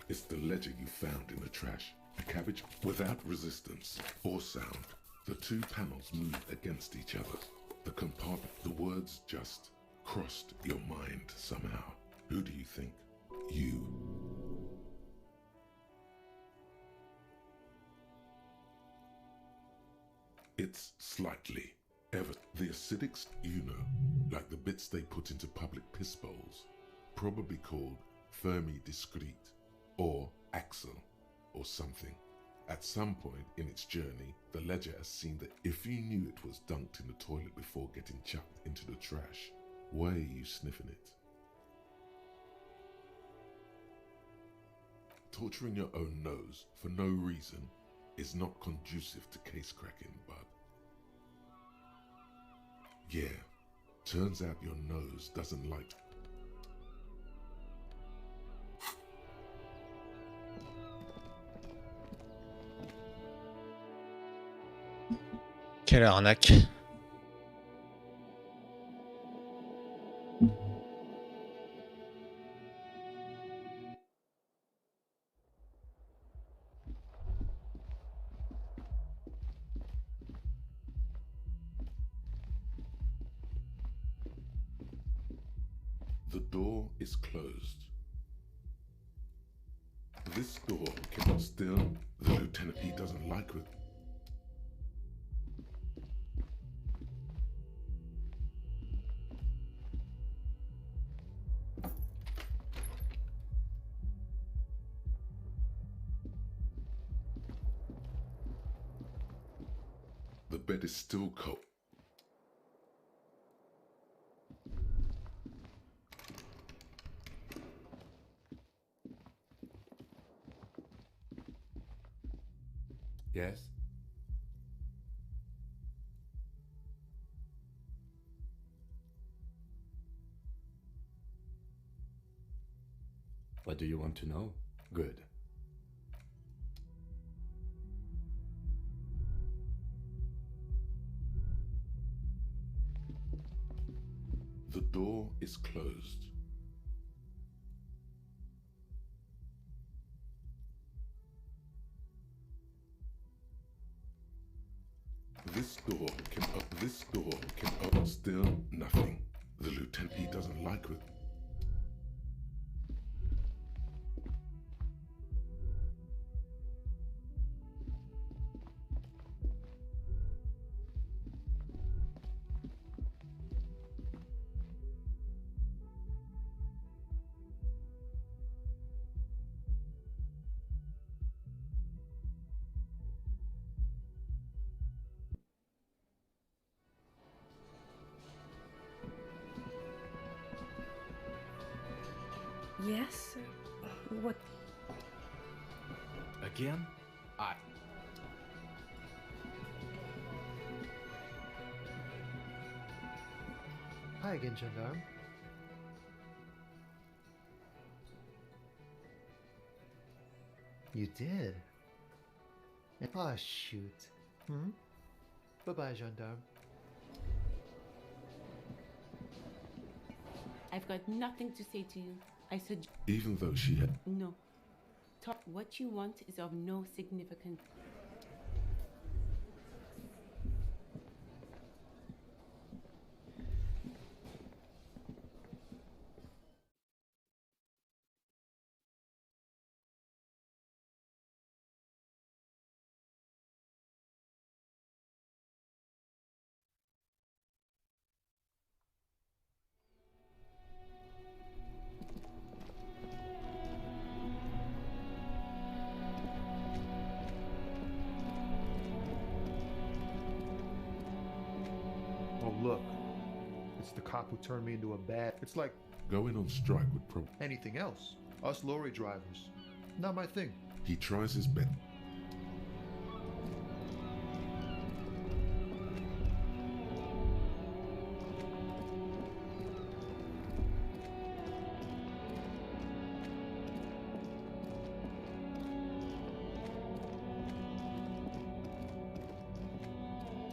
It's the ledger you found in the trash. A cabbage without resistance or sound. The two panels moved against each other. The compartment, the words just crossed your mind somehow. Who do you think? You. It's slightly. Ever. The acidics, you know, like the bits they put into public piss bowls. Probably called Fermi Discrete. Or Axel, or something. At some point in its journey, the ledger has seen that if you knew it was dunked in the toilet before getting chucked into the trash, why are you sniffing it? Torturing your own nose for no reason is not conducive to case cracking, but yeah, turns out your nose doesn't like. Quelle arnaque. The door is closed. This door can still the lieutenant he doesn't like with. The bed is still cold. Yes? What do you want to know? Good. The door is closed. This door can open still nothing. The lieutenant he doesn't like with. Yes? What? Again? Hi again, gendarme. You did? Ah, shoot. Bye-bye, gendarme. I've got nothing to say to you. I suggest. Even though she had... No. Talk. What you want is of no significance. Oh, look. It's the cop who turned me into a bat. It's like Going on strike would probably... anything else. Us lorry drivers. Not my thing. He tries his best.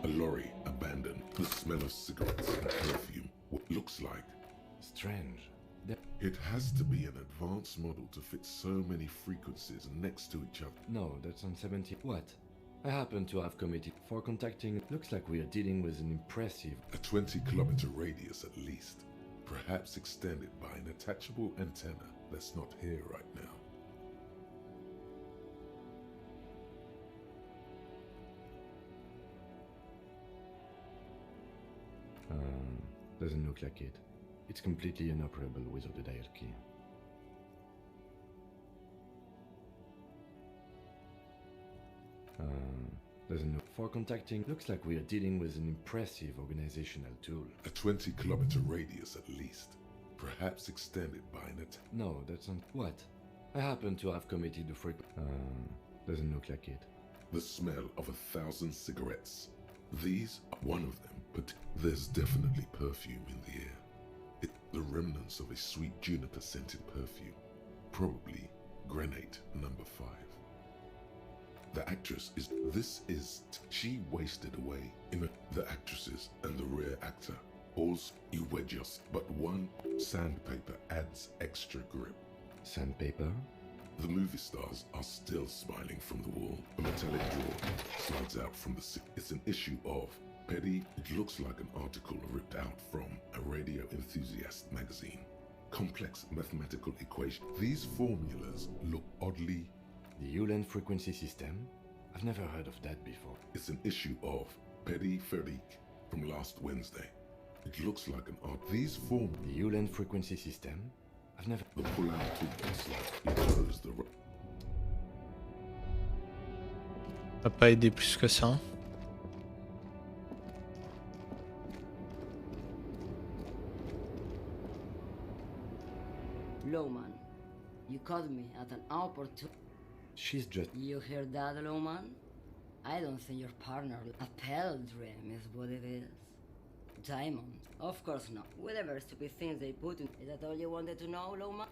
A lorry abandoned. The smell of cigarettes and perfume. What looks like... Strange. It has to be an advanced model to fit so many frequencies next to each other. No, that's on 70. What? I happen to have committed for contacting. Looks like we are dealing with an impressive... A 20-kilometer radius at least. Perhaps extended by an attachable antenna that's not here right now. Doesn't look like it. It's completely inoperable without the dial key. Doesn't look... For contacting, looks like we are dealing with an impressive organizational tool. A 20-kilometer radius at least. Perhaps extended by an No, that's not... What? I happen to have committed the doesn't look like it. The smell of 1,000 cigarettes. These are one of them, but there's definitely perfume in the air. The remnants of a sweet juniper-scented perfume. Probably grenade number 5. The actress is... She wasted away in the actresses and the rear actor. Also, you were just... But one sandpaper adds extra grip. Sandpaper? The movie stars are still smiling from the wall. A metallic drawer slides out from the... It's an issue of... Petty, it looks like an article ripped out from a radio enthusiast magazine. Complex mathematical equation. These formulas look oddly... The Ulan frequency system? I've never heard of that before. It's an issue of Petty Ferric from last Wednesday. It looks like an art. These form... The Ulan frequency system? I've never... The pull-out toolbox like you close the... Ça va pas aider plus que ça. Lowman, you caught me at an opportune... She's just... You hear that, Lowman? I don't think your partner... A pale dream is what it is. Diamond? Of course not. Whatever stupid things they put in... Is that all you wanted to know, Lowman?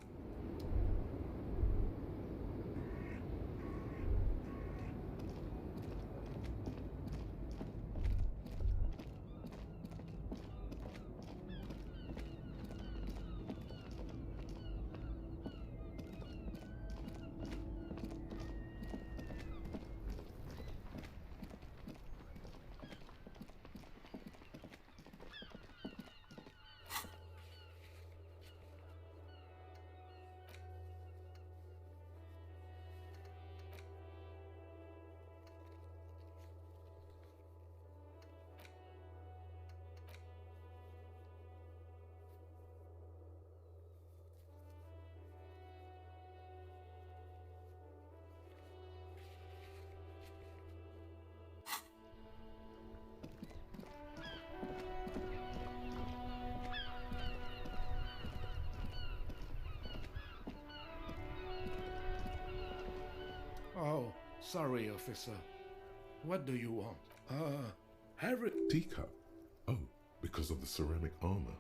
Sorry, officer. What do you want? Teacup. Oh, because of the ceramic armor.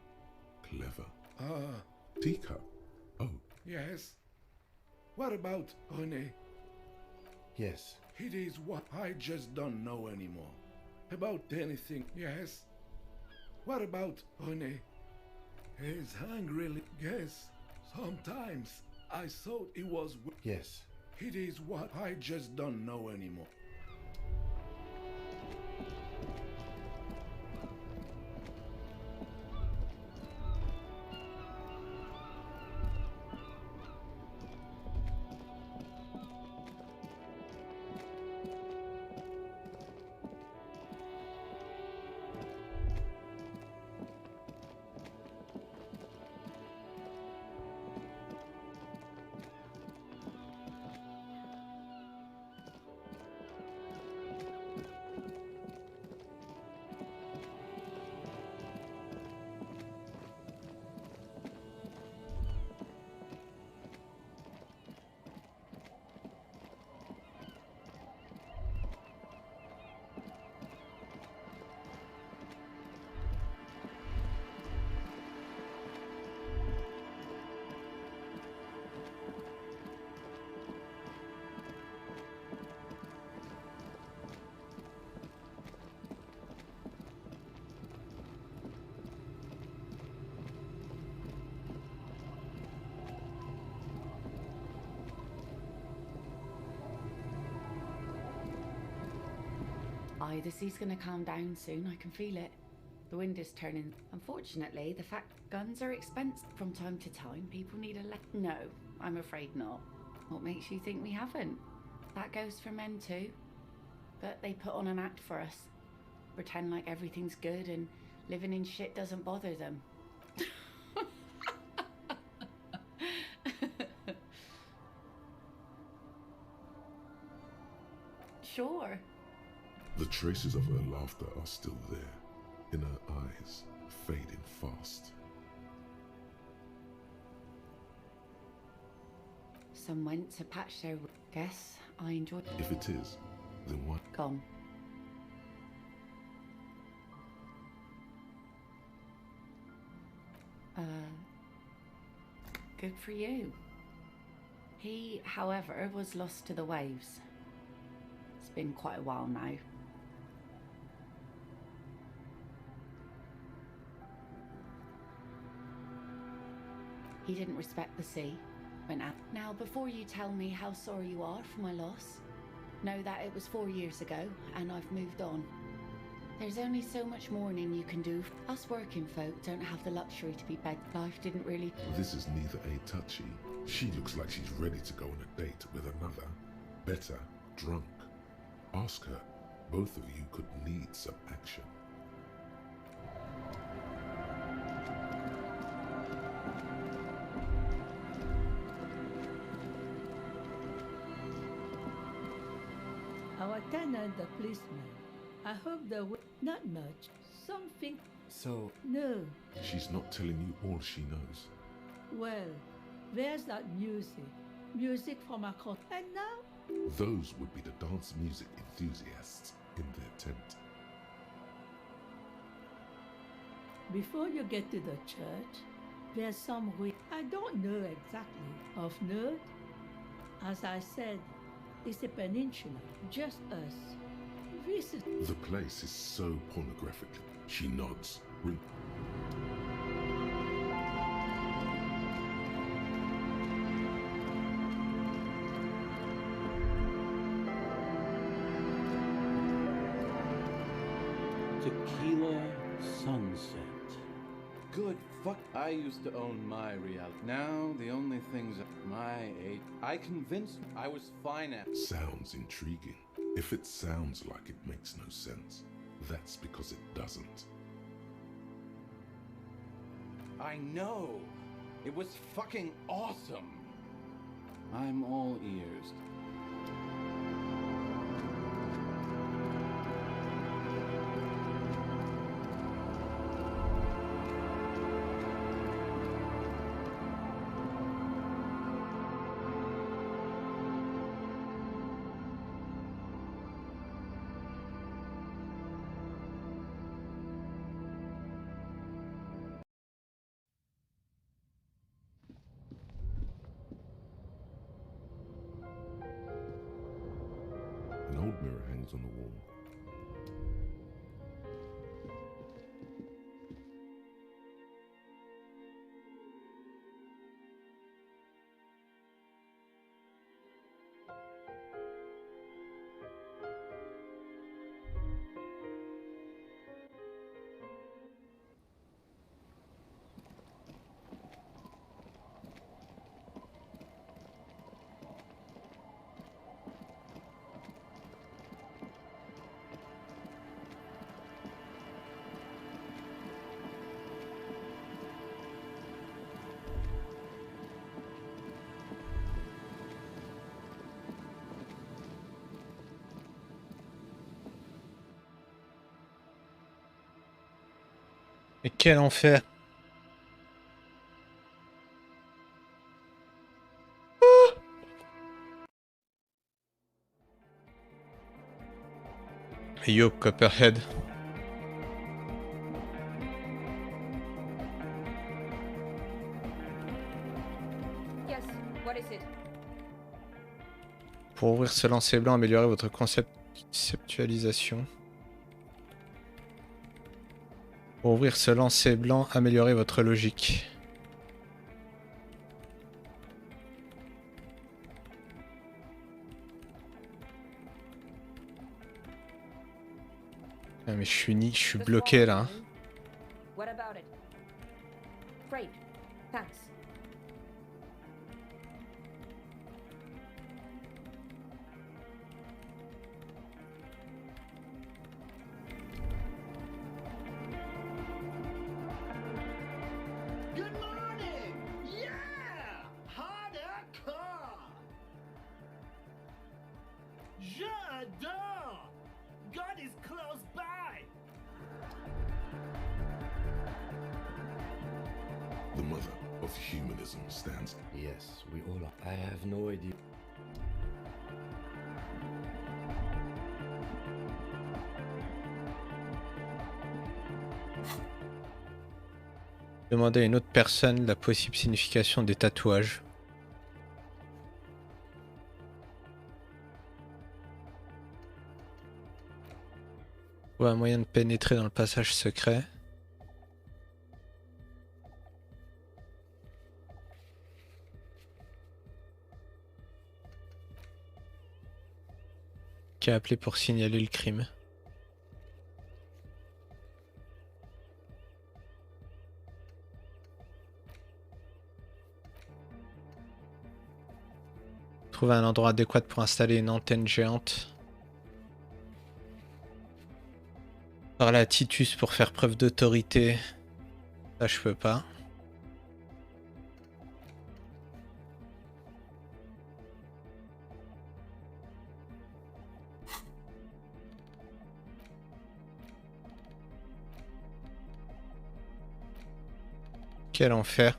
Clever. Teacup. Oh. Yes? What about René? Yes. It is what I just don't know anymore. About anything, yes? What about René? He's hungry, yes. Sometimes I thought he was... Yes. It is what I just don't know anymore. The sea's gonna calm down soon, I can feel it. The wind is turning. Unfortunately, the fact guns are expensive from time to time. People need a No, I'm afraid not. What makes you think we haven't? That goes for men too. But they put on an act for us. Pretend like everything's good and living in shit doesn't bother them. Sure. The traces of her laughter are still there, in her eyes, fading fast. Some went to patch their... Guess I enjoyed... If it is, then what? Gone. Good for you. He, however, was lost to the waves. It's been quite a while now. He didn't respect the sea. Went out. Now, before you tell me how sorry you are for my loss, know that it was 4 years ago and I've moved on. There's only so much mourning you can do. Us working folk don't have the luxury to be bed. Life didn't really... This is neither a touchy. She looks like she's ready to go on a date with another. Better, drunk. Ask her. Both of you could need some action. Our tenant, the policeman. I hope there will not much. Something. So... No. She's not telling you all she knows. Well, there's that music. Music from across. And now? Those would be the dance music enthusiasts in their tent. Before you get to the church, there's some way. I don't know exactly. Of note, as I said, it's a peninsula, just us. This is... The place is so pornographic. She nods. Tequila sunset. Good fuck. I used to own my reality. Now the only things at my age, I convinced I was fine at. Sounds intriguing. If it sounds like it makes no sense, that's because it doesn't. I know. It was fucking awesome. I'm all ears. hangs on the wall. Et quel enfer! Yo, Copperhead. Yes, what is it? Pour ouvrir ce lancer blanc, améliorez votre conceptualisation. Pour ouvrir ce lancer blanc, améliorez votre logique. Ah, mais je suis bloqué là. What about it? Great, thanks. Good morning! Yeah! Hardcore! J'adore! God is close by! The mother of humanism stands. Yes, we all are. I have no idea. Demandez à une autre personne la possible signification des tatouages. Ou un moyen de pénétrer dans le passage secret. Qui a appelé pour signaler le crime. Trouver un endroit adéquat pour installer une antenne géante. Parler à Titus pour faire preuve d'autorité. Ça, je peux pas. Quel enfer.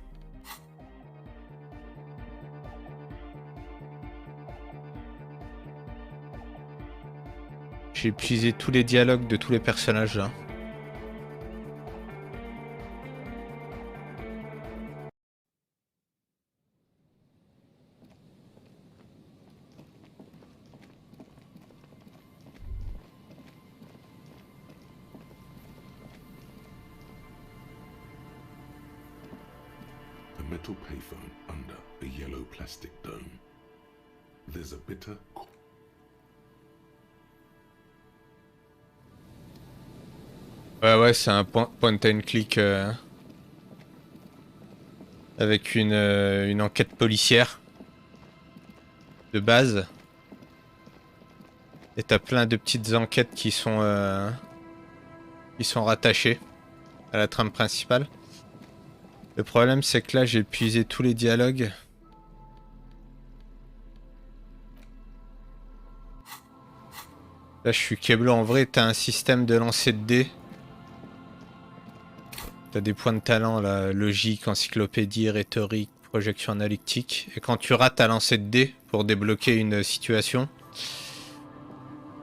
J'ai épuisé tous les dialogues de tous les personnages là. A metal payphone under a yellow plastic dome. There's a bitter. Ouais, c'est un point and click avec une enquête policière de base. Et t'as plein de petites enquêtes qui sont rattachées à la trame principale. Le problème, c'est que là, j'ai épuisé tous les dialogues. Là, je suis câblé. En vrai, t'as un système de lancer de dés. T'as des points de talent, là, logique, encyclopédie, rhétorique, projection analytique. Et quand tu rates à lancer de dés pour débloquer une situation,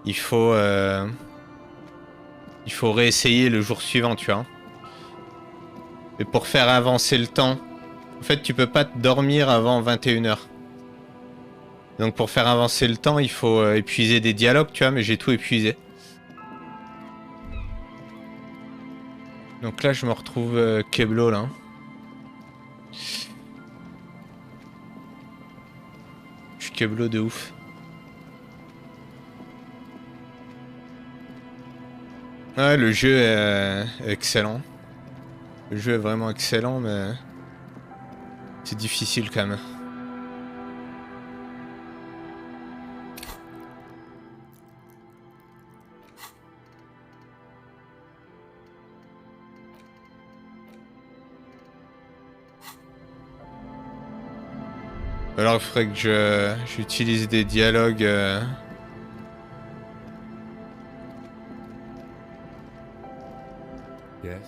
il faut réessayer le jour suivant, tu vois. Et pour faire avancer le temps, en fait, tu peux pas te dormir avant 21 h. Donc pour faire avancer le temps, il faut épuiser des dialogues, tu vois, mais j'ai tout épuisé. Donc là, je me retrouve Keblo, là. Je suis Keblo de ouf. Ouais, le jeu est excellent. Le jeu est vraiment excellent, mais c'est difficile quand même. Alors il faudrait que j'utilise des dialogues. Yes.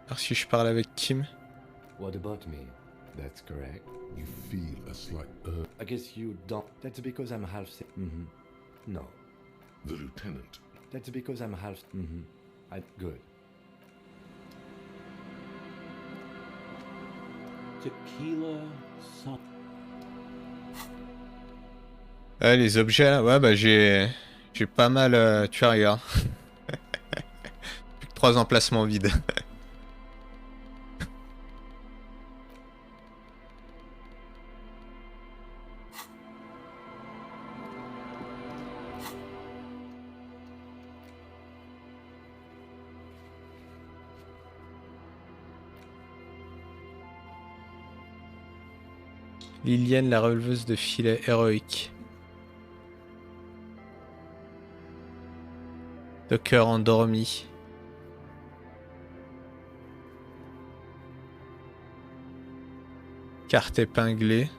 Alors si je parle avec Kim. What about me? That's correct. You feel a slight I guess you don't. That's because I'm half sick. No. The lieutenant. That's because I'm half. Good. Tequila. Les objets là, ouais bah j'ai pas mal, tu vois, regarde. Plus que 3 emplacements vides. Liliane, la releveuse de filet héroïque. Docker endormi. Carte épinglée.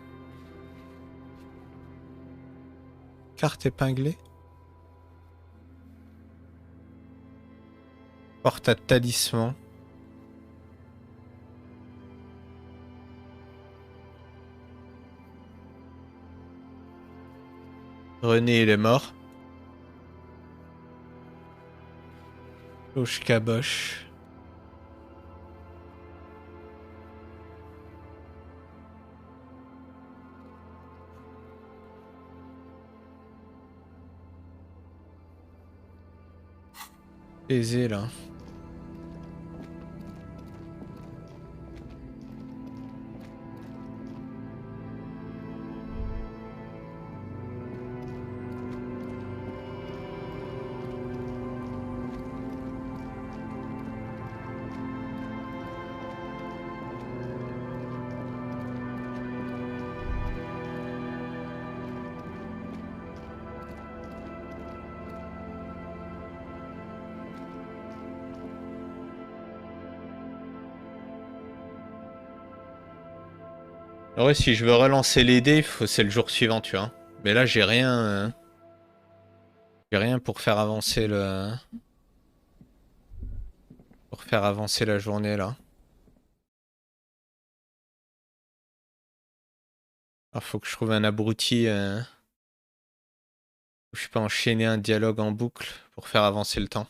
Carte épinglée. Porte à talisman. René, il est mort. Cloche caboche. Aisé là. Ouais, si je veux relancer les dés, c'est le jour suivant, tu vois. Mais là, j'ai rien. J'ai rien pour faire avancer le. Pour faire avancer la journée là. Alors, faut que je trouve un abruti. Je peux enchaîner un dialogue en boucle pour faire avancer le temps.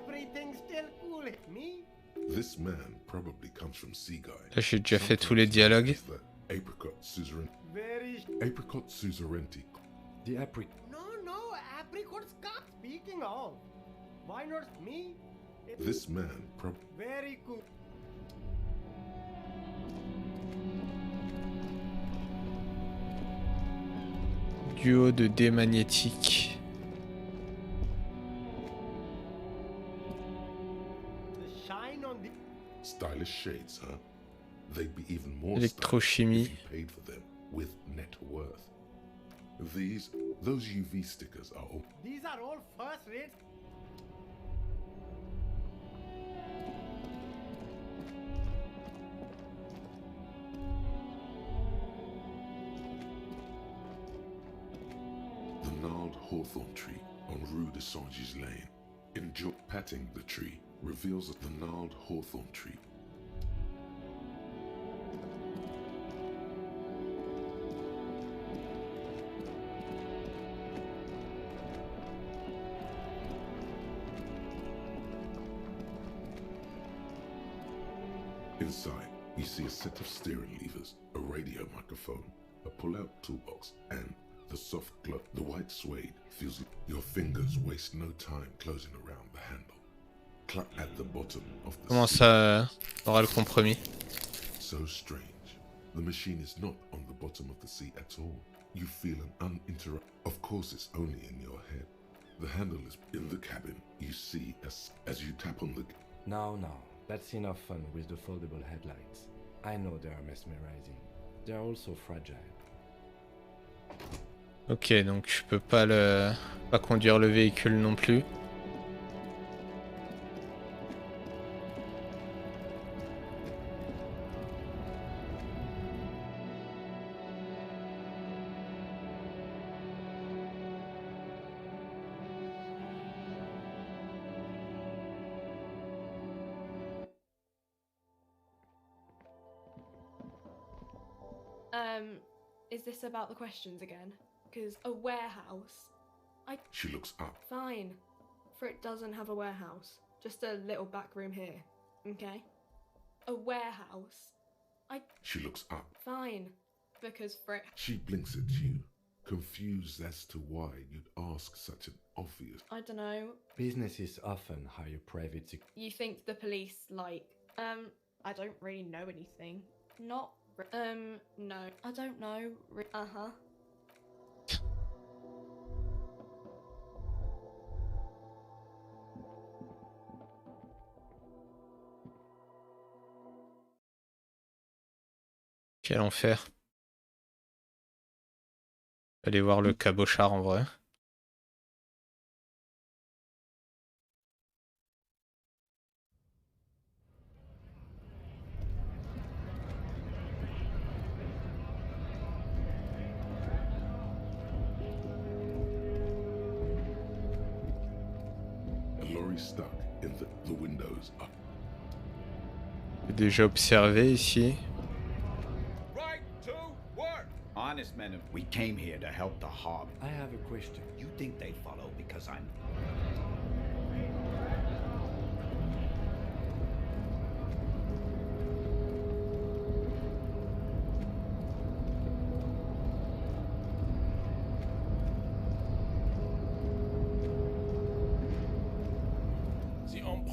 Everything's still cool with me. This man probably comes from Seaguide. Là, j'ai déjà fait tous les dialogues. Apricot suzerain. Very. Apricot suzerainty. The apricot. No, apricot Scott. Speaking of, why not me? This man probably. Very cool. Duo de dés magnétiques. Stylish shades, huh? They'd be even more Électrochimie. stylish if you paid for them with net worth. Those UV stickers are all. These are all first rate. The gnarled hawthorn tree on Rue de Saint-Ghislain. Patting the tree reveals the gnarled hawthorn tree. Inside, you see a set of steering levers, a radio microphone, a pull-out toolbox, and the soft glove. The white suede feels your fingers waste no time closing around the handle. Clap at the bottom of the Comment ça aura le compromis? So strange. The machine is not on the bottom of the seat at all. You feel an uninterrupted. Of course, it's only in your head. The handle is in the cabin. You see as you tap on the. Now, that's enough fun with the foldable headlights. I know they are mesmerizing. They are also fragile. Ok, donc je peux pas conduire le véhicule non plus. Is this about the questions again? Because a warehouse... She looks up. Fine. For it doesn't have a warehouse. Just a little back room here. Okay? A warehouse. She looks up. Fine. Because for it... She blinks at you, confused as to why you'd ask such an obvious... I don't know. Businesses often hire private You think the police, like... I don't really know anything. Not... no. I don't know. Uh-huh. Quel enfer. Allez voir le cabochard en vrai. Stuck in the windows up. J'ai déjà observé ici. Right to work. Honest men, we came here to help the harbor. I have a question. You think they follow because I'm...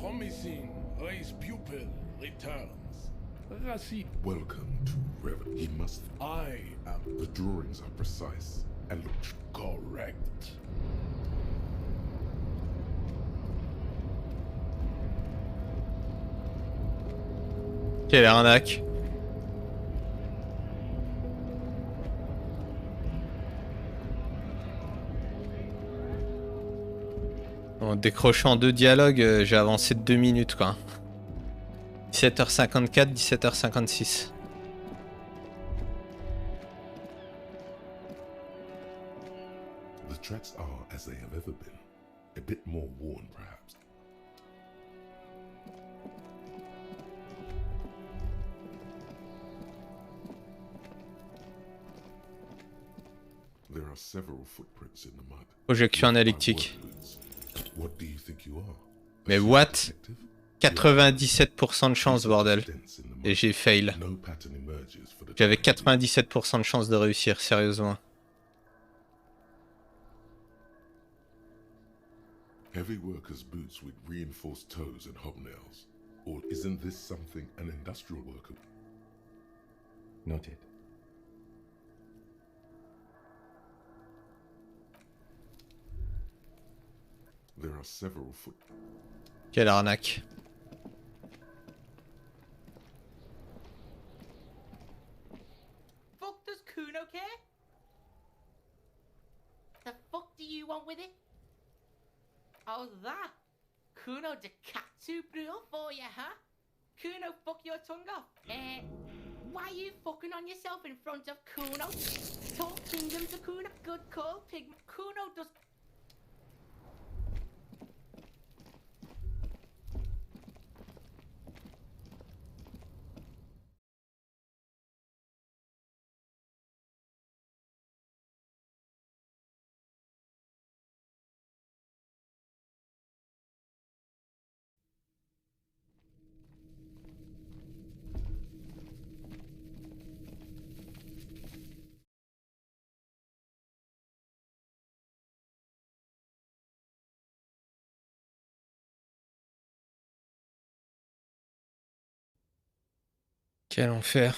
Promising race pupil returns. Racine. Welcome to Revachol. He must. I am. The drawings are precise and look correct. Quelle arnaque. En décrochant 2 dialogues, j'ai avancé de 2 minutes quoi. 17h54, 17h56. The tracks are as they have ever been. A bit more worn perhaps. There are several footprints in the mud. Projection analytique. What do you think you are? Mais what? 97% de chance, bordel. Et j'ai fail. J'avais 97% de chance de réussir, sérieusement. Heavy workers' boots with reinforced toes and hobnails. Or isn't this something an industrial worker? Noted. There are several foot. Quelle arnaque. Fuck, does Kuno care? want with it? Oh, that. Kuno de cat too brutal for you, huh? Kuno, fuck your tongue off. Why are you fucking on yourself in front of Kuno? Talk kingdom to Kuno. Good call, pig. Kuno does... Quel enfer.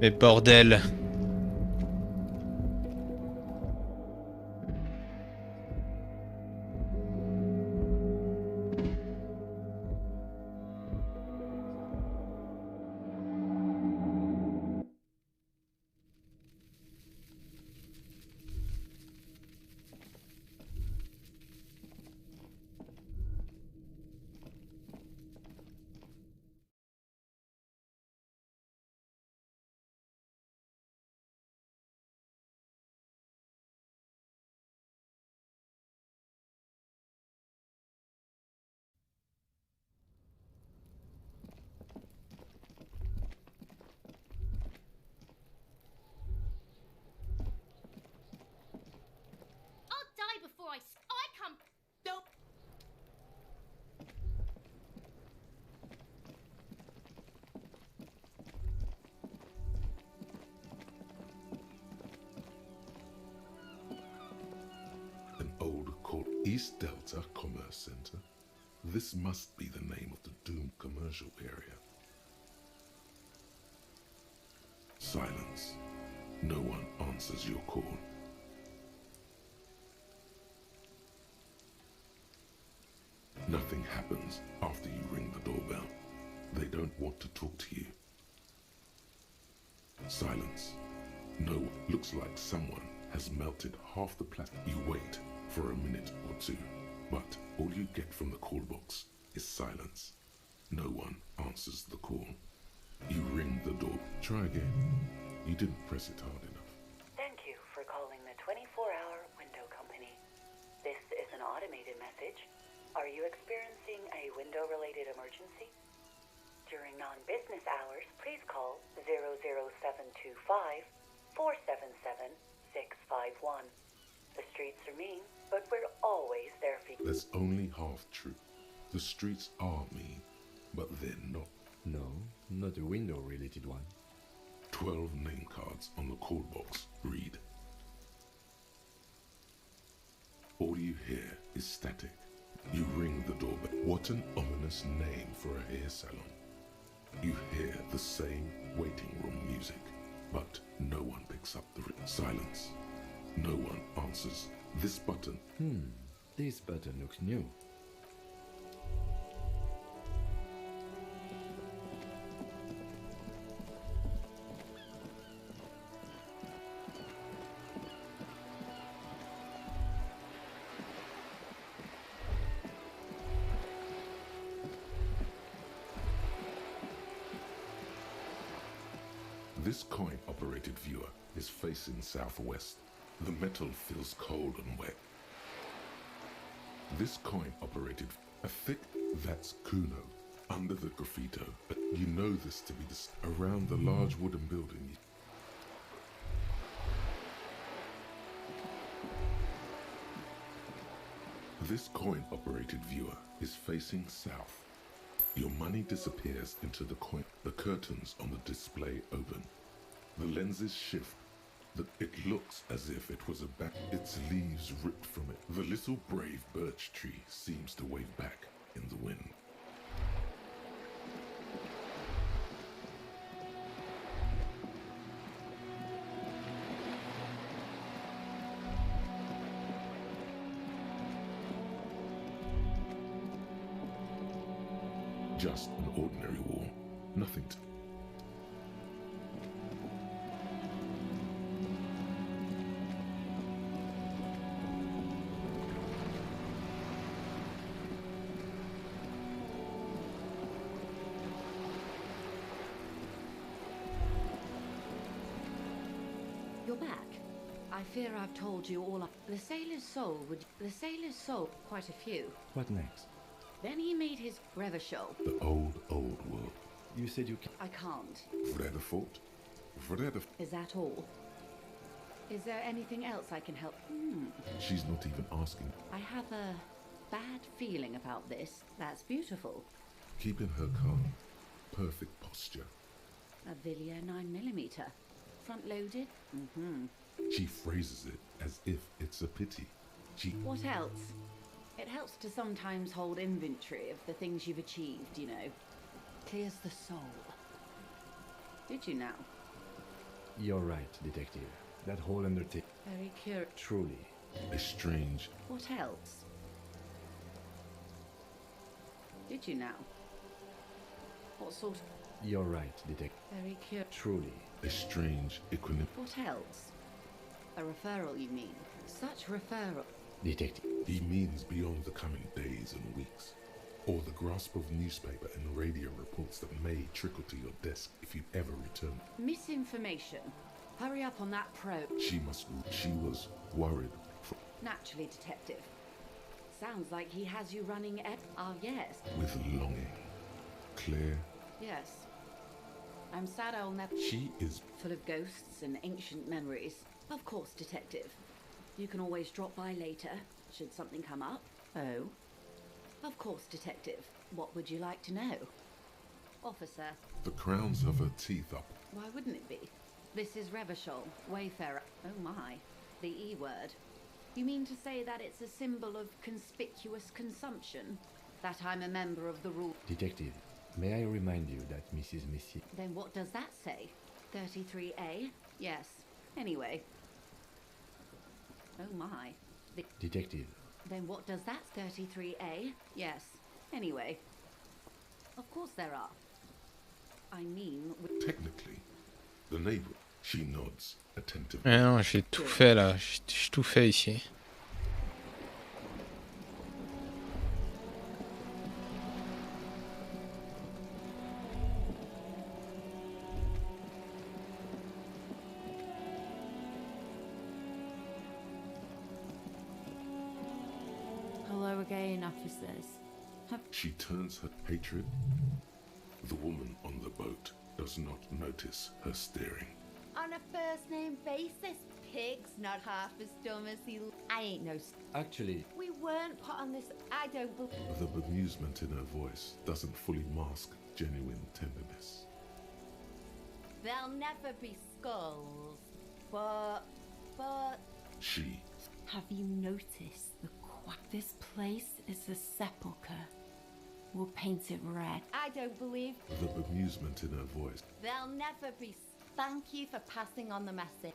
Mais bordel. I come. Nope. An old called East Delta Commerce Center. This must be the name of the doomed commercial area. Silence. No one answers your call. Nothing happens after you ring the doorbell. They don't want to talk to you. Silence. No one. Looks like someone has melted half the plastic. You wait for a minute or two, but all you get from the call box is silence. No one answers the call. You ring the door. Try again. You didn't press it hard enough. Thank you for calling the 24 message. Are you experiencing a window-related emergency? During non-business hours, please call 00725 477 651. The streets are mean, but we're always there for you. That's only half true. The streets are mean, but they're not. No, not a window-related one. 12 name cards on the call box read. All you hear is static. You ring the doorbell. What an ominous name for a hair salon. You hear the same waiting room music, but no one picks up the silence. No one answers. This button. This button looks new. This coin-operated viewer is facing southwest. The metal feels cold and wet. This coin-operated, that's Kuno, under the graffito. You know this to be around the large wooden building. This coin-operated viewer is facing south. Your money disappears into the coin. The curtains on the display open. The lenses shift. It looks as if it was a bat. Its leaves ripped from it. The little brave birch tree seems to wave back in the wind. Just an ordinary wall. Nothing to... You're back. I fear I've told you all up. The sailor's soul, quite a few. What next? Then he made his Revachol. The old world. You said you can... I can't. Vredefort? Is that all? Is there anything else I can help? She's not even asking. I have a bad feeling about this. That's beautiful. Keeping her calm. Perfect posture. A Villiers 9mm. Front-loaded? She phrases it as if it's a pity. What else? It helps to sometimes hold inventory of the things you've achieved, you know. Clears the soul. Did you now? You're right, detective. That whole undertaking... Very curious. Truly. A strange... What else? Did you now? What sort of... You're right, detective. Very curious. Truly. A strange equanimity. What else? A referral, you mean? Such referral. Detective. He means beyond the coming days and weeks, or the grasp of newspaper and radio reports that may trickle to your desk if you ever return. Misinformation. Hurry up on that probe. She was worried. Naturally, detective. Sounds like he has you running yes. With longing. Claire. Yes. I'm sad I'll never... She is... Full of ghosts and ancient memories. Of course, detective. You can always drop by later, should something come up. Oh? Of course, detective. What would you like to know? Officer. The crowns of her teeth up. Why wouldn't it be? This is Revachol, Wayfarer. Oh my. The E word. You mean to say that it's a symbol of conspicuous consumption? That I'm a member of the rule... Detective, may I remind you that Mrs. Messier... Then what does that say? 33A? Yes. Anyway. Oh my. Detective. Then what does that 33A? Yes. Anyway. Of course there are. I mean... Technically, the neighbor. She nods attentively. Ah non, j'ai tout fait là. J'ai tout fait ici. again, officers. She turns her hatred. The woman on the boat does not notice her staring. On a first-name basis, Pig's not half as dumb as he... I ain't no... Actually... We weren't put on this... I don't believe... The bemusement in her voice doesn't fully mask genuine tenderness. There'll never be skulls, but... She... Have you noticed the This place is a sepulchre. We'll paint it red. I don't believe... The bemusement in her voice. There'll never be... Thank you for passing on the message.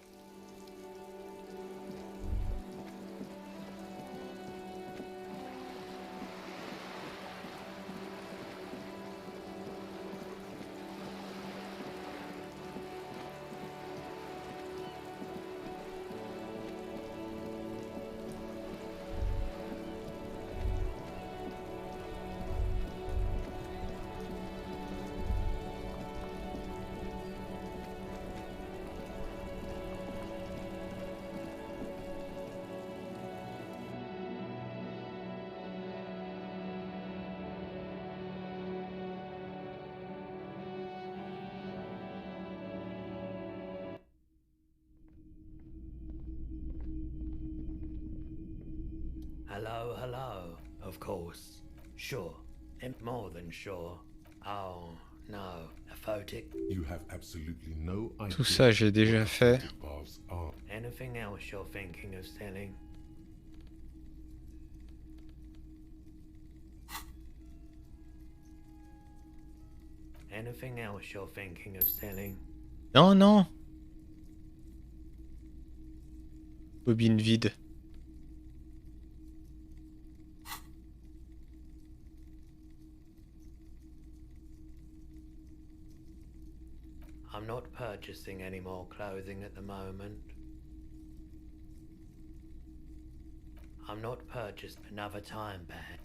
Hello, hello, of course. Sure, and more than sure. Oh, no, a photic. You have absolutely no idea. Tout ça, j'ai déjà fait. Anything else you're thinking of selling? Anything else you're thinking of selling? Non, non. Bobine vide. I'm not purchasing any more clothing at the moment. I'm not purchasing another time bag.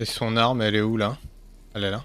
Et son arme, elle est où là? Elle est là.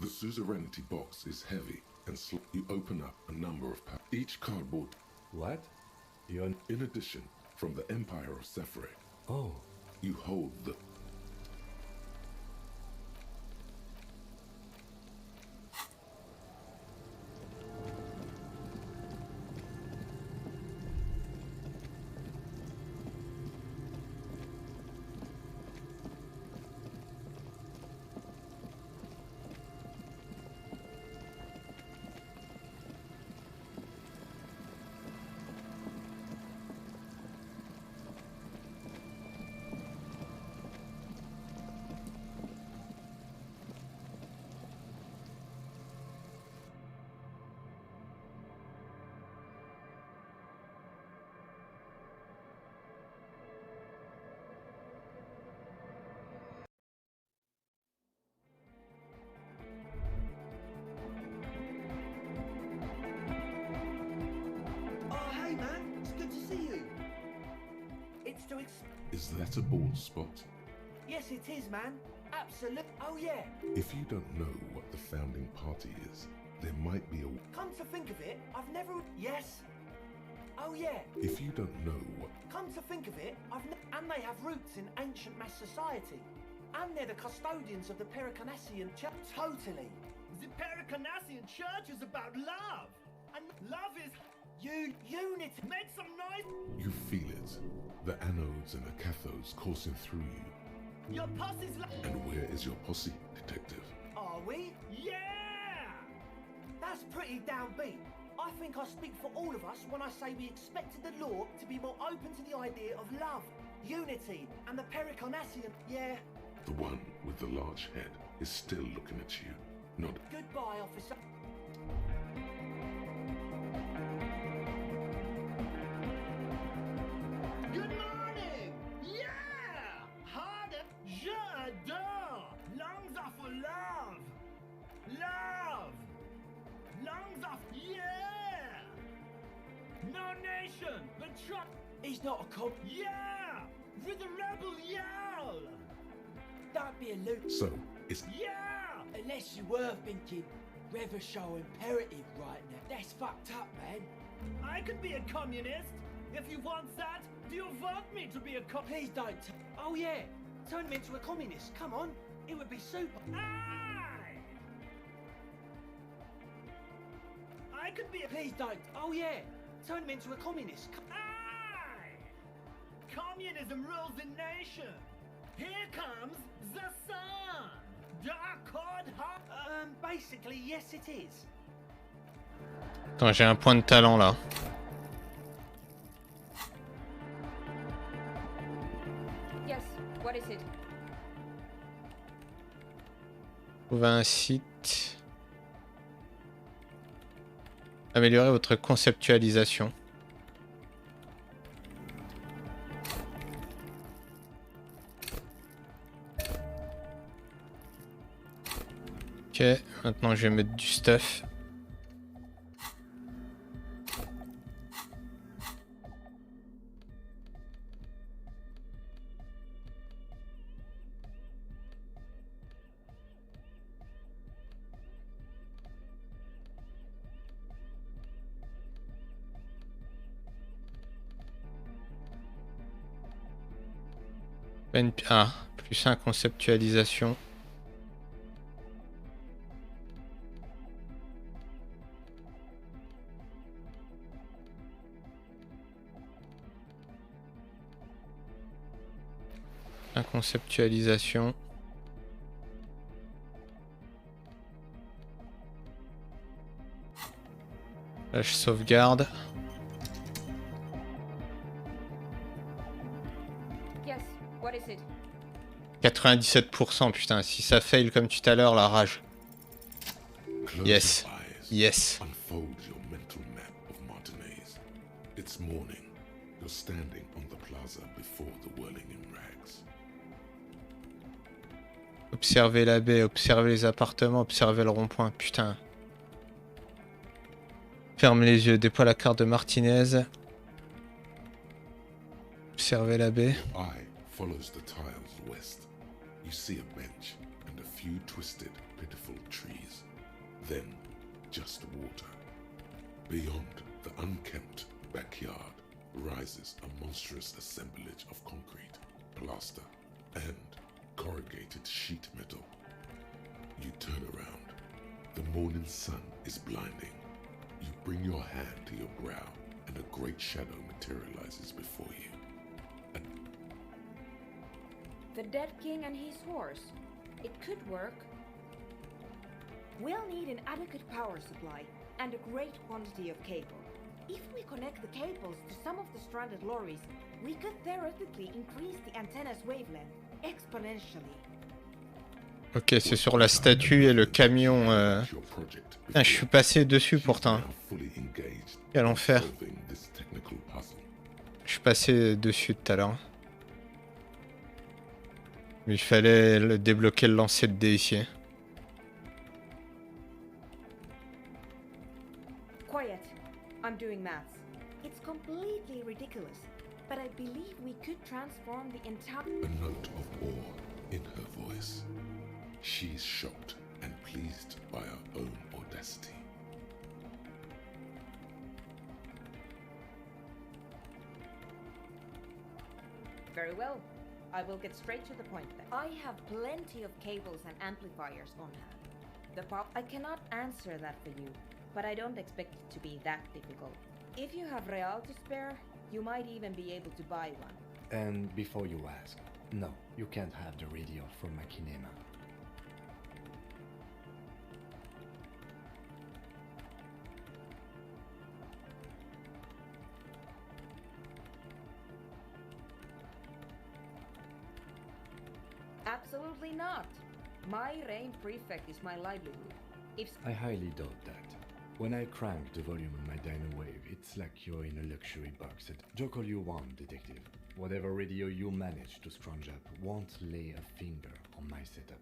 The suzerainty box is heavy and you open up a number of each cardboard. What? You're... In addition, from the Empire of Serez. Oh. You hold the... Is that a bald spot? Yes, it is, man. Absolute. Oh, yeah. If you don't know what the founding party is, there might be a... Come to think of it, I've never... Yes. Oh, yeah. If you don't know what... Come to think of it, and they have roots in ancient mass society. And they're the custodians of the Pericarnassian Church. Totally. The Pericarnassian Church is about love. And love is... Unity. Make some noise. You feel it. The anodes and the cathodes coursing through you. Your posse's And where is your posse, detective? Are we? Yeah! That's pretty downbeat. I think I speak for all of us when I say we expected the law to be more open to the idea of love, unity, and the Pericarnassian... Yeah. The one with the large head is still looking at you. Not... Goodbye, officer. Good morning! Yeah! Harder! J'adore! Lungs are for love! Love! Lungs are... Yeah! No nation, but Trump... He's not a cop. Yeah! With a rebel yell! Don't be a loot. So, it's... Yeah! Unless you were thinking Revachol imperative right now. That's fucked up, man. I could be a communist. If you want that, do you want me to be a Please don't. Oh yeah, turn him into a communist. Come on, it would be super. I could be a... Please don't. Oh yeah, turn him into a communist. Communism rules the nation. Here comes the sun. Basically, yes it is. Attends, j'ai un point de talent là. Yes, what is it? Trouver un site. Améliorer votre conceptualisation. Ok, maintenant je vais mettre du stuff. Ah, plus 1 conceptualisation. La conceptualisation. Là je sauvegarde. Yes, what is it? 97%, putain, si ça fail comme tout à l'heure, la rage. Yes. Yes. Unfold your mental map of Martinez. It's morning. You're standing on the plaza before the whirling in rags. Observez la baie, observez les appartements, observez le rond-point, putain. Ferme les yeux, déploie la carte de Martinez. Observez la baie. Eye follows the tiles west. You see a bench and a few twisted, pitiful trees. Then, just water. Beyond the unkempt backyard rises a monstrous assemblage of concrete, plaster, and corrugated sheet metal. You turn around. The morning sun is blinding. You bring your hand to your brow, and a great shadow materializes before you. The dead king and his horse. It could work. We'll need an adequate power supply and a great quantity of cable. If we connect the cables to some of the stranded lorries, we could theoretically increase the antenna's wavelength exponentially. Ok, c'est sur la statue et le camion. Ah, je suis passé dessus pourtant. Quel enfer. Je suis passé dessus tout à l'heure. Mais il fallait débloquer le lancer de dés ici. Quiet. I'm doing maths. It's completely ridiculous, but I believe we could transform the entire... A note of awe in her voice. She is shocked and pleased by her own audacity. Very well. I will get straight to the point then. I have plenty of cables and amplifiers on hand. I cannot answer that for you, but I don't expect it to be that difficult. If you have real to spare, you might even be able to buy one. And before you ask, no, you can't have the radio from my kinema. Absolutely not. My reign prefect is my livelihood. I highly doubt that. When I crank the volume on my Dynawave, it's like you're in a luxury box. Joke all you want, detective. Whatever radio you manage to scrounge up won't lay a finger on my setup.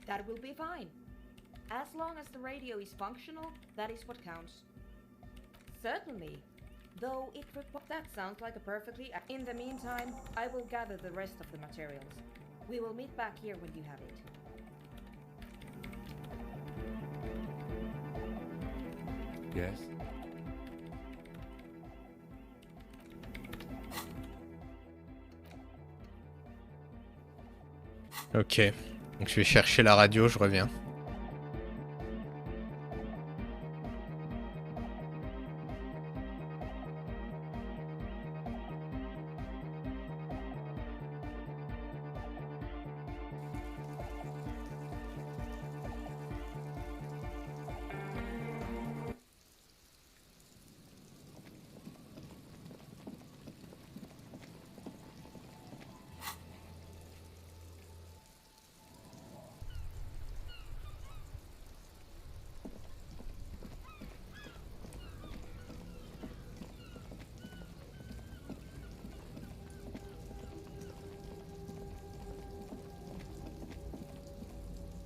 That will be fine. As long as the radio is functional, that is what counts. Certainly. Though it that sounds like a perfectly... In the meantime, I will gather the rest of the materials. We will meet back here when you have it. Yes? Ok. Donc je vais chercher la radio, je reviens.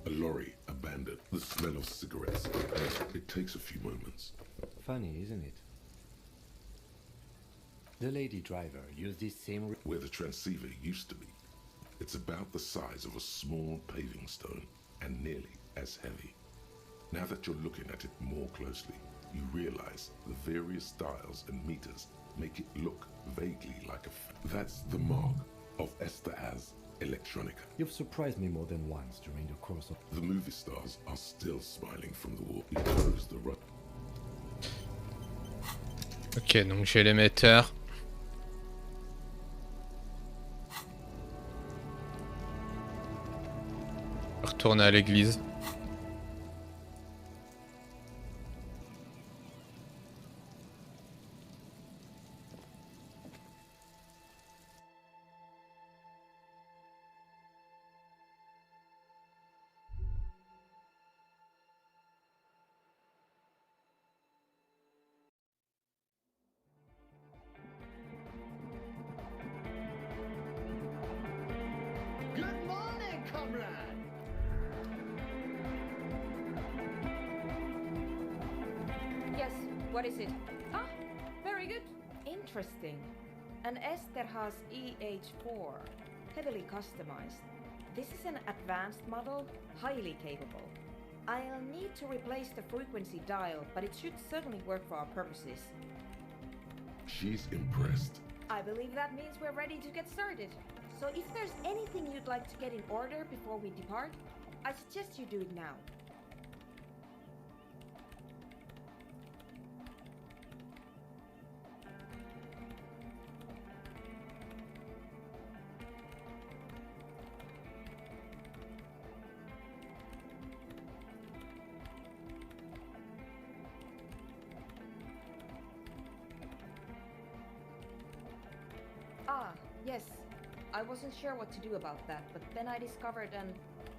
A lorry abandoned. The smell of cigarettes. It takes a few moments. Funny, isn't it? The lady driver used this same... Where the transceiver used to be. It's about the size of a small paving stone and nearly as heavy. Now that you're looking at it more closely, you realize the various dials and meters make it look vaguely like a... That's the mark of Esther's Electronica. You've surprised me more than once during the course of... The movie stars are still smiling from the wall. You close the rut. Ok, donc j'ai l'émetteur. Retourner à l'église. Good morning, comrade! Yes, what is it? Ah, very good. Interesting. An Esterhaus EH4. Heavily customized. This is an advanced model, highly capable. I'll need to replace the frequency dial, but it should certainly work for our purposes. She's impressed. I believe that means we're ready to get started. So if there's anything you'd like to get in order before we depart, I suggest you do it now. Ah, yes. I wasn't sure what to do about that, but then I discovered an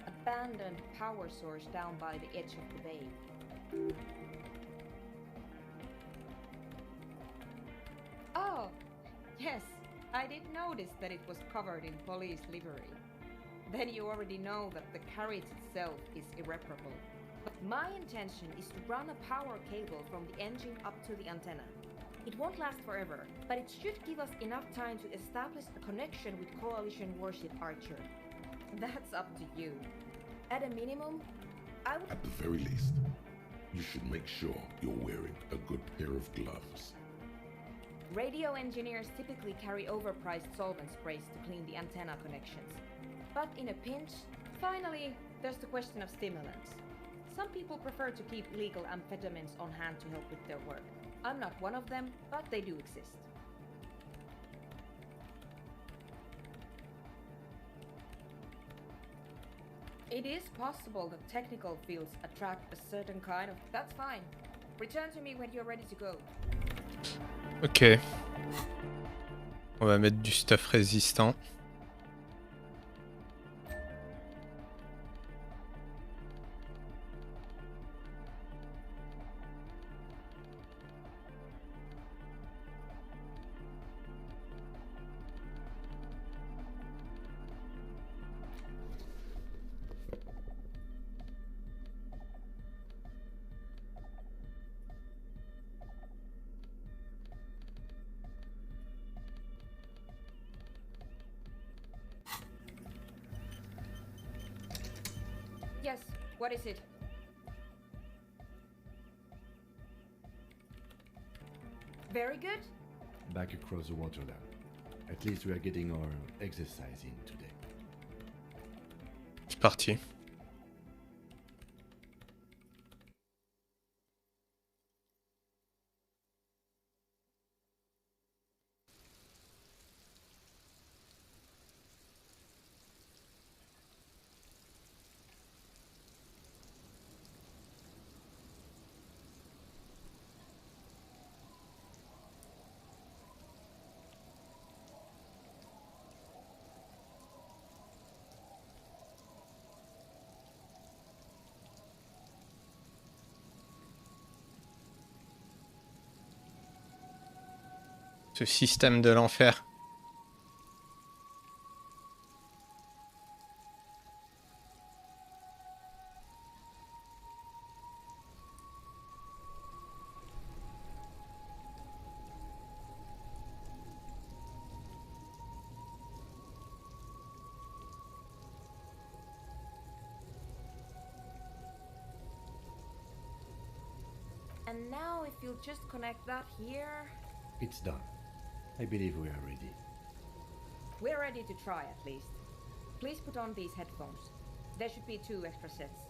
abandoned power source down by the edge of the bay. Oh, yes. I did notice that it was covered in police livery. Then you already know that the carriage itself is irreparable. But my intention is to run a power cable from the engine up to the antenna. It won't last forever, but it should give us enough time to establish a connection with Coalition warship Archer. That's up to you. At a minimum, I would... At the very least, you should make sure you're wearing a good pair of gloves. Radio engineers typically carry overpriced solvent sprays to clean the antenna connections. But in a pinch, finally, there's the question of stimulants. Some people prefer to keep legal amphetamines on hand to help with their work. I'm not one of them, but they do exist. It is possible that technical fields attract a certain kind of... That's fine. Return to me when you're ready to go. Ok. On va mettre du stuff résistant. Yes, what is it? Very good. Back across the water then. At least we are getting our exercise in today. C'est parti. Ce système de l'enfer. And now if you'll just connect that here... It's done. I believe we are ready. We're ready to try at least. Please put on these headphones. There should be 2 extra sets.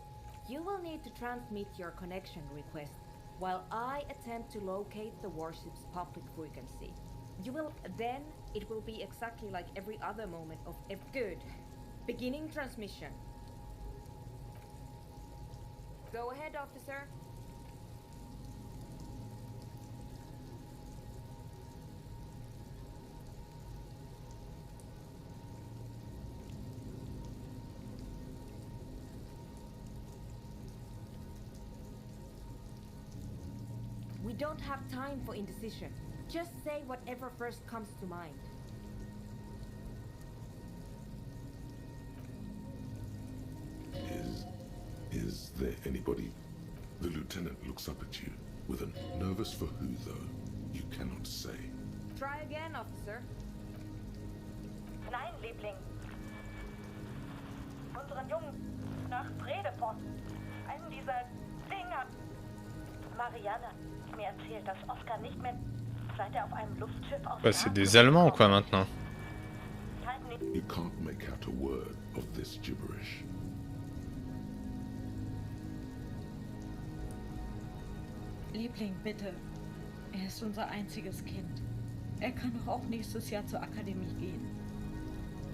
You will need to transmit your connection request while I attempt to locate the warship's public frequency. Then it will be exactly like every other moment of good. Beginning transmission. Go ahead, officer. We don't have time for indecision. Just say whatever first comes to mind. Is there anybody? The lieutenant looks up at you with an nervous for who, though, you cannot say. Try again, officer. Nein, Liebling. unseren Jungen nach Redepost. Einen dieser Dinger. Marianne hat mir erzählt, dass Oscar nicht mehr, seit er auf einem Luftschiff aus Ouais, c'est des Allemands quoi maintenant. You can't make out a word of this gibberish. Liebling, bitte. Er ist unser einziges Kind. Er kann doch auch nächstes Jahr zur Akademie gehen.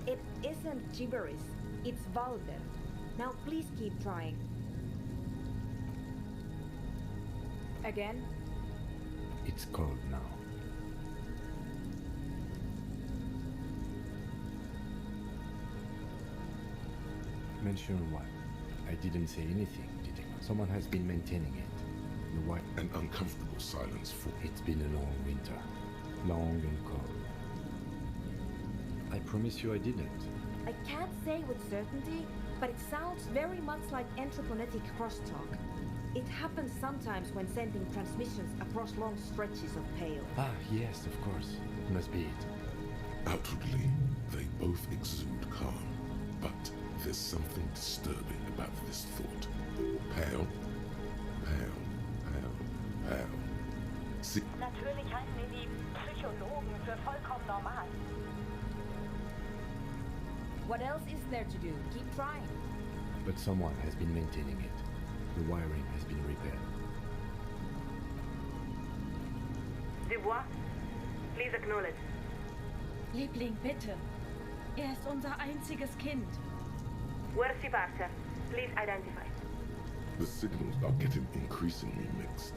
It isn't gibberish, it's vulgar. Now please keep trying. Again? It's cold now. Mention what? I didn't say anything, did I? Someone has been maintaining it. The white. An uncomfortable silence for. It's been a long winter. Long and cold. I promise you I didn't. I can't say with certainty, but it sounds very much like anthroponetic crosstalk. It happens sometimes when sending transmissions across long stretches of pale. Ah, yes, of course. Must be it. Outwardly, they both exude calm, but there's something disturbing about this thought. Pale, pale, pale, pale. See, Natürlich halten ihn die Psychologen für vollkommen normal. What else is there to do? Keep trying. But someone has been maintaining it. The wiring has been repaired. Dubois, please acknowledge. Liebling, bitte. Er ist unser einziges Kind. Where's the parser? Please identify. the signals are getting increasingly mixed.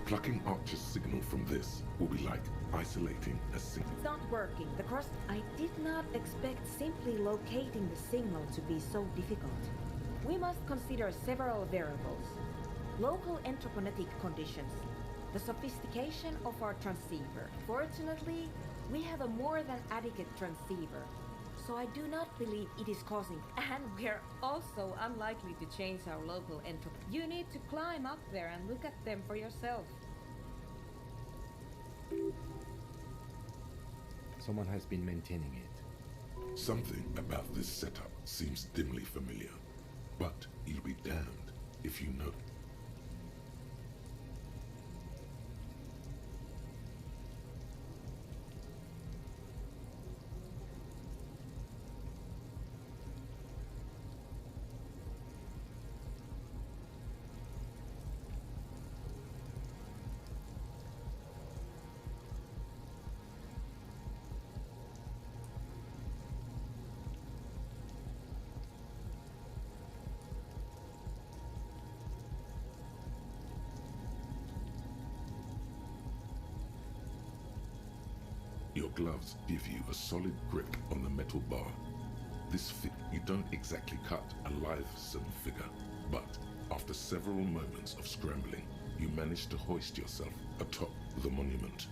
Plucking Archer's signal from this will be like isolating a signal. It's not working. The cross... I did not expect simply locating the signal to be so difficult. We must consider several variables. Local anthroponetic conditions. The sophistication of our transceiver. Fortunately, we have a more than adequate transceiver. So I do not believe it is causing... And we're also unlikely to change our local entropy. You need to climb up there and look at them for yourself. Someone has been maintaining it. Something about this setup seems dimly familiar. But you'll be damned if you know. Your gloves give you a solid grip on the metal bar. This fit, you don't exactly cut a lithesome figure, but after several moments of scrambling, you manage to hoist yourself atop the monument.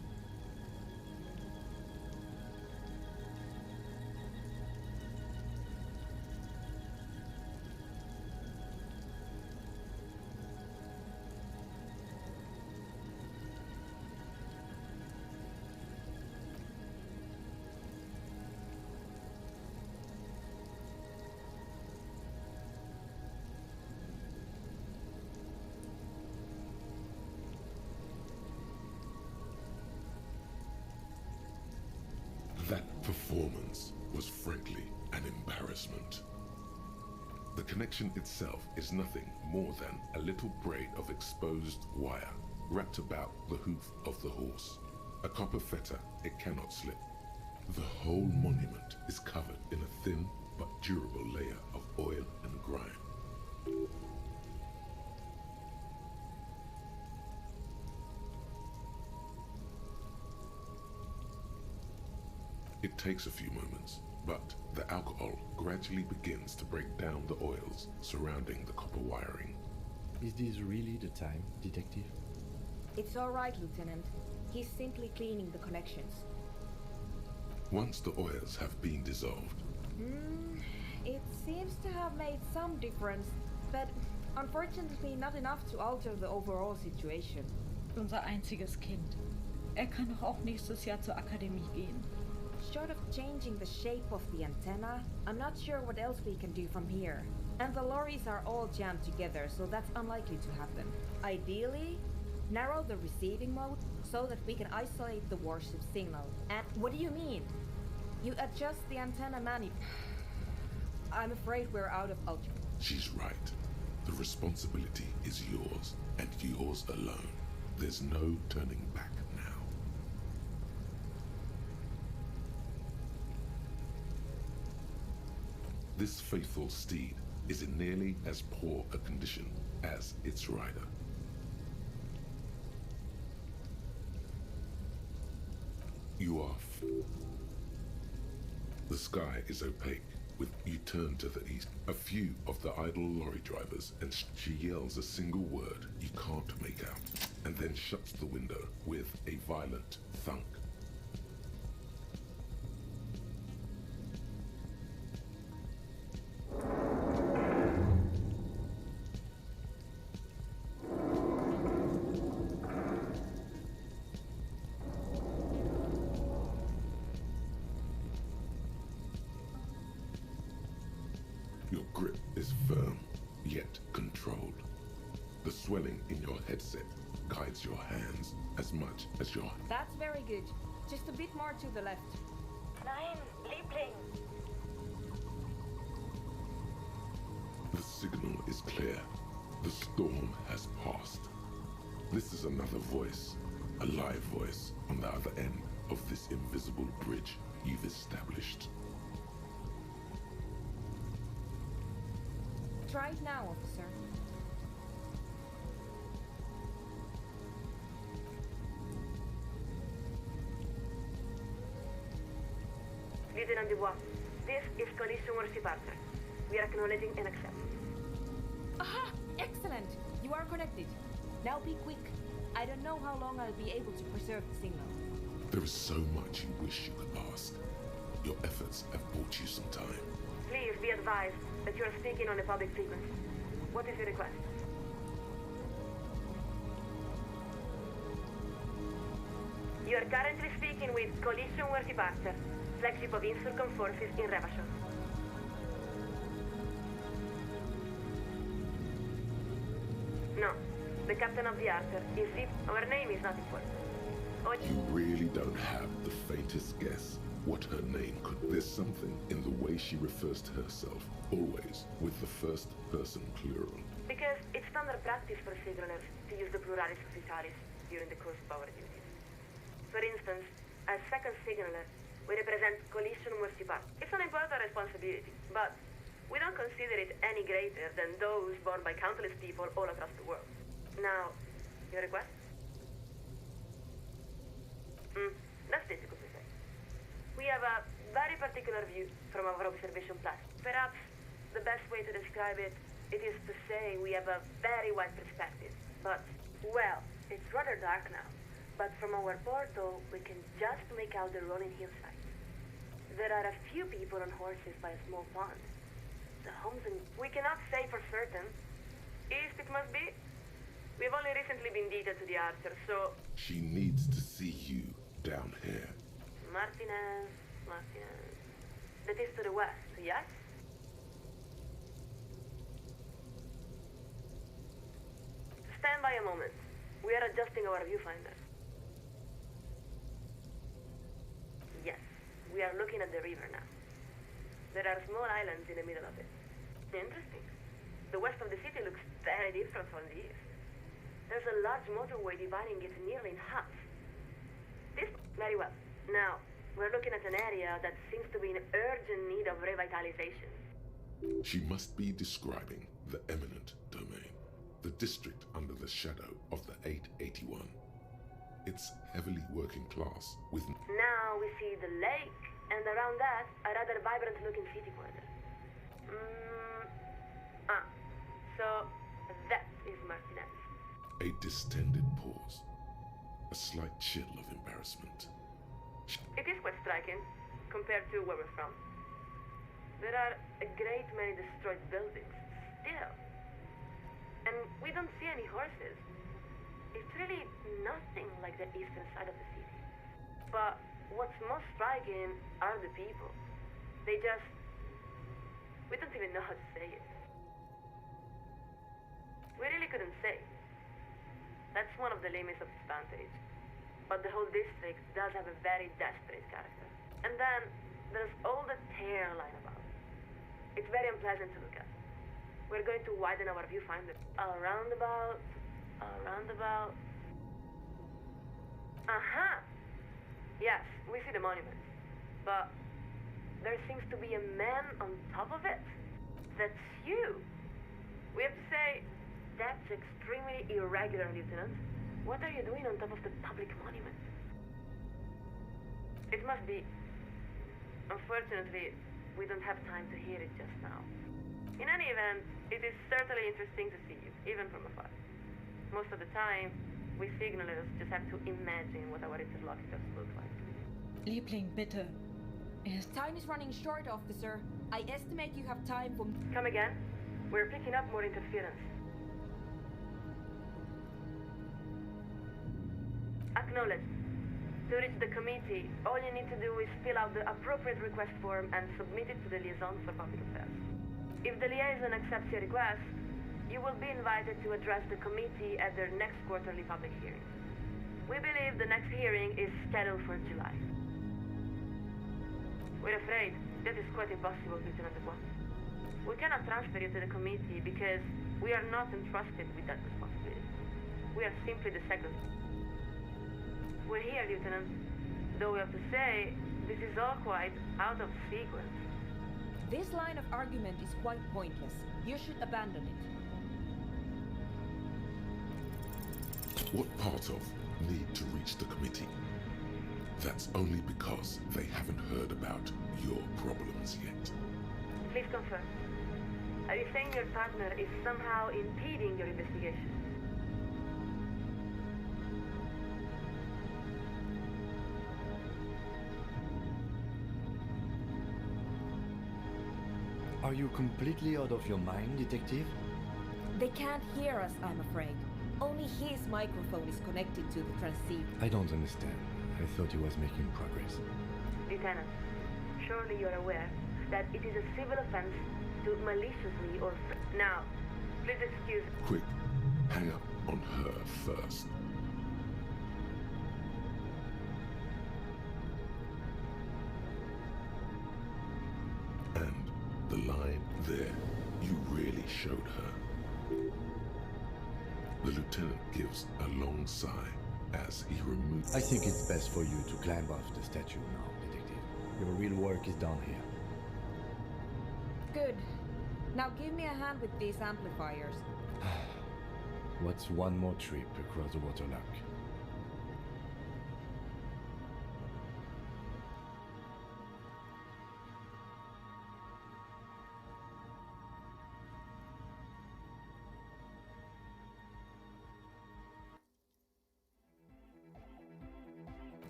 That performance was frankly an embarrassment. The connection itself is nothing more than a little braid of exposed wire wrapped about the hoof of the horse. A copper fetter, it cannot slip. The whole monument is covered in a thin but durable layer of oil and grime. It takes a few moments, but the alcohol gradually begins to break down the oils surrounding the copper wiring. Is this really the time, Detective? It's all right, Lieutenant. He's simply cleaning the connections. Once the oils have been dissolved, It seems to have made some difference, but unfortunately not enough to alter the overall situation. Unser einziges Kind. Er kann doch auch nächstes Jahr zur Akademie gehen. Short of changing the shape of the antenna, I'm not sure what else we can do from here. And the lorries are all jammed together, so that's unlikely to happen. Ideally, narrow the receiving mode so that we can isolate the warship signal. And what do you mean? You adjust the antenna manually. I'm afraid we're out of ultra. She's right. The responsibility is yours, and yours alone. There's no turning back now. This faithful steed is in nearly as poor a condition as its rider. You are The sky is opaque. You turn to the east. A few of the idle lorry drivers, and she yells a single word you can't make out, and then shuts the window with a violent thunk. Your grip is firm, yet controlled. The swelling in your headset guides your hands as much as your... That's very good. Just a bit more to the left. Nein, Liebling. The signal is clear. The storm has passed. This is another voice, a live voice on the other end of this invisible bridge you've established. Try it now, officer. Lieutenant Dubois, this is collision warship Archer. We are acknowledging and accepting. Aha! Excellent! You are connected. Now be quick. I don't know how long I'll be able to preserve the signal. There is so much you wish you could ask. Your efforts have bought you some time. Please be advised that you are speaking on a public frequency. What is your request? You are currently speaking with Collision Warship Archer, flagship of Insurgent forces in Revachol. No, the captain of the Archer is Zip. Our name is not important. You really don't have the faintest guess what her name could. There's something in the way she refers to herself, always with the first person plural. Because it's standard practice for signalers to use the pluralis officialis during the course of our duties. For instance, as second signaler, we represent Collision Warship Archer. It's an important responsibility, but we don't consider it any greater than those borne by countless people all across the world. Now, your request? That's difficult to say. We have a very particular view from our observation platform. Perhaps the best way to describe it, it is to say we have a very wide perspective. But, well, it's rather dark now. But from our portal, we can just make out the rolling hillsides. There are a few people on horses by a small pond. The homes and... We cannot say for certain. East it must be. We've only recently been detailed to the Archer, so... She needs to see you down here. Martinez. That is to the west, yes? Stand by a moment. We are adjusting our viewfinder. Yes, we are looking at the river now. There are small islands in the middle of it. Interesting. The west of the city looks very different from the east. There's a large motorway dividing it nearly in half. This very well. Now, we're looking at an area that seems to be in urgent need of revitalization. She must be describing the eminent domain, the district under the shadow of the 881. It's heavily working class with... Now we see the lake, and around that, a rather vibrant-looking city quarter. So that is Martinez. A distended pause. A slight chill of embarrassment. It is quite striking, compared to where we're from. There are a great many destroyed buildings, still. And we don't see any horses. It's really nothing like the eastern side of the city. But what's most striking are the people. They just... We don't even know how to say it. We really couldn't say. That's one of the limits of disadvantage. But the whole district does have a very desperate character. And then there's all the tear line about it. It's very unpleasant to look at. We're going to widen our viewfinder. A roundabout. Aha! Yes, we see the monument. But there seems to be a man on top of it. That's you. We have to say, that's extremely irregular, Lieutenant. What are you doing on top of the public monument? It must be. Unfortunately, we don't have time to hear it just now. In any event, it is certainly interesting to see you, even from afar. Most of the time, we signalers just have to imagine what our interlocutors look like. Liebling, bitte. Time is running short, officer. I estimate you have time for... Come again? We're picking up more interference. Acknowledged. To reach the committee, all you need to do is fill out the appropriate request form and submit it to the liaison for public affairs. If the liaison accepts your request, you will be invited to address the committee at their next quarterly public hearing. We believe the next hearing is scheduled for July. We're afraid that is quite impossible, Lieutenant Dubois. We cannot transfer you to the committee because we are not entrusted with that responsibility. We are simply the secretary. We're here, Lieutenant. Though we have to say, this is all quite out of sequence. This line of argument is quite pointless. You should abandon it. What part of need to reach the committee? That's only because they haven't heard about your problems yet. Please confirm. Are you saying your partner is somehow impeding your investigation? Are you completely out of your mind, detective? They can't hear us, I'm afraid. Only his microphone is connected to the transceiver. I don't understand. I thought he was making progress. Lieutenant, surely you're aware that it is a civil offense to maliciously or... Now, please excuse... Quick, hang up on her first. And the line there, you really showed her. The lieutenant gives a long sigh as he removes... I think it's best for you to climb off the statue now, detective. Your real work is done here. Good. Now give me a hand with these amplifiers. What's one more trip across the waterlock?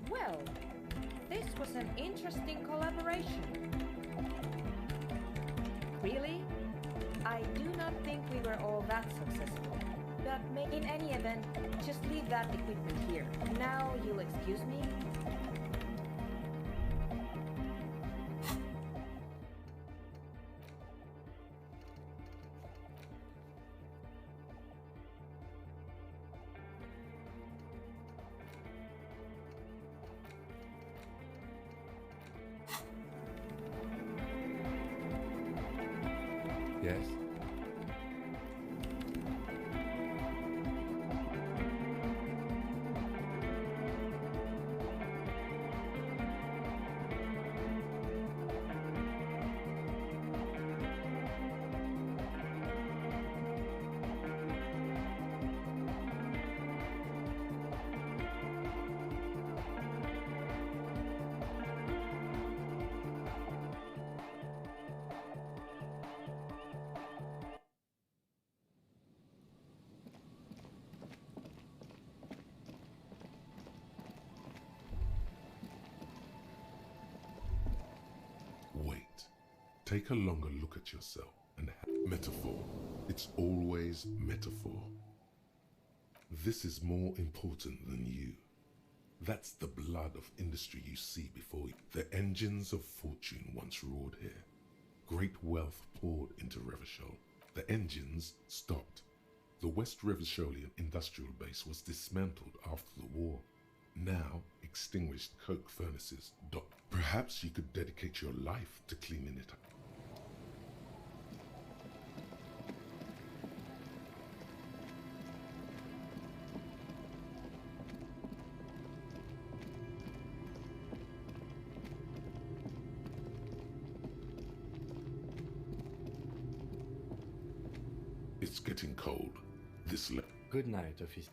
Well, this was an interesting collaboration. Really? I do not think we were all that successful. But in any event, just leave that equipment here. Now you'll excuse me? Yes? Wait. Take a longer look at yourself and metaphor. It's always metaphor. This is more important than you. That's the blood of industry you see before you. The engines of fortune once roared here. Great wealth poured into Revachol. The engines stopped. The West Revacholian industrial base was dismantled after the war. Now, extinguished coke furnaces dot. Perhaps you could dedicate your life to cleaning it up. It's getting cold. This Good night, officer.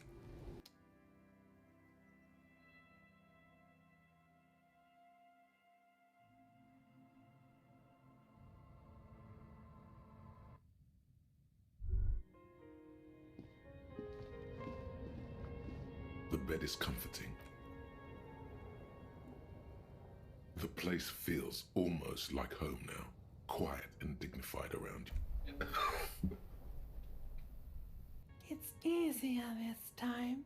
The bed is comforting. The place feels almost like home now. Quiet and dignified around you. It's easier this time.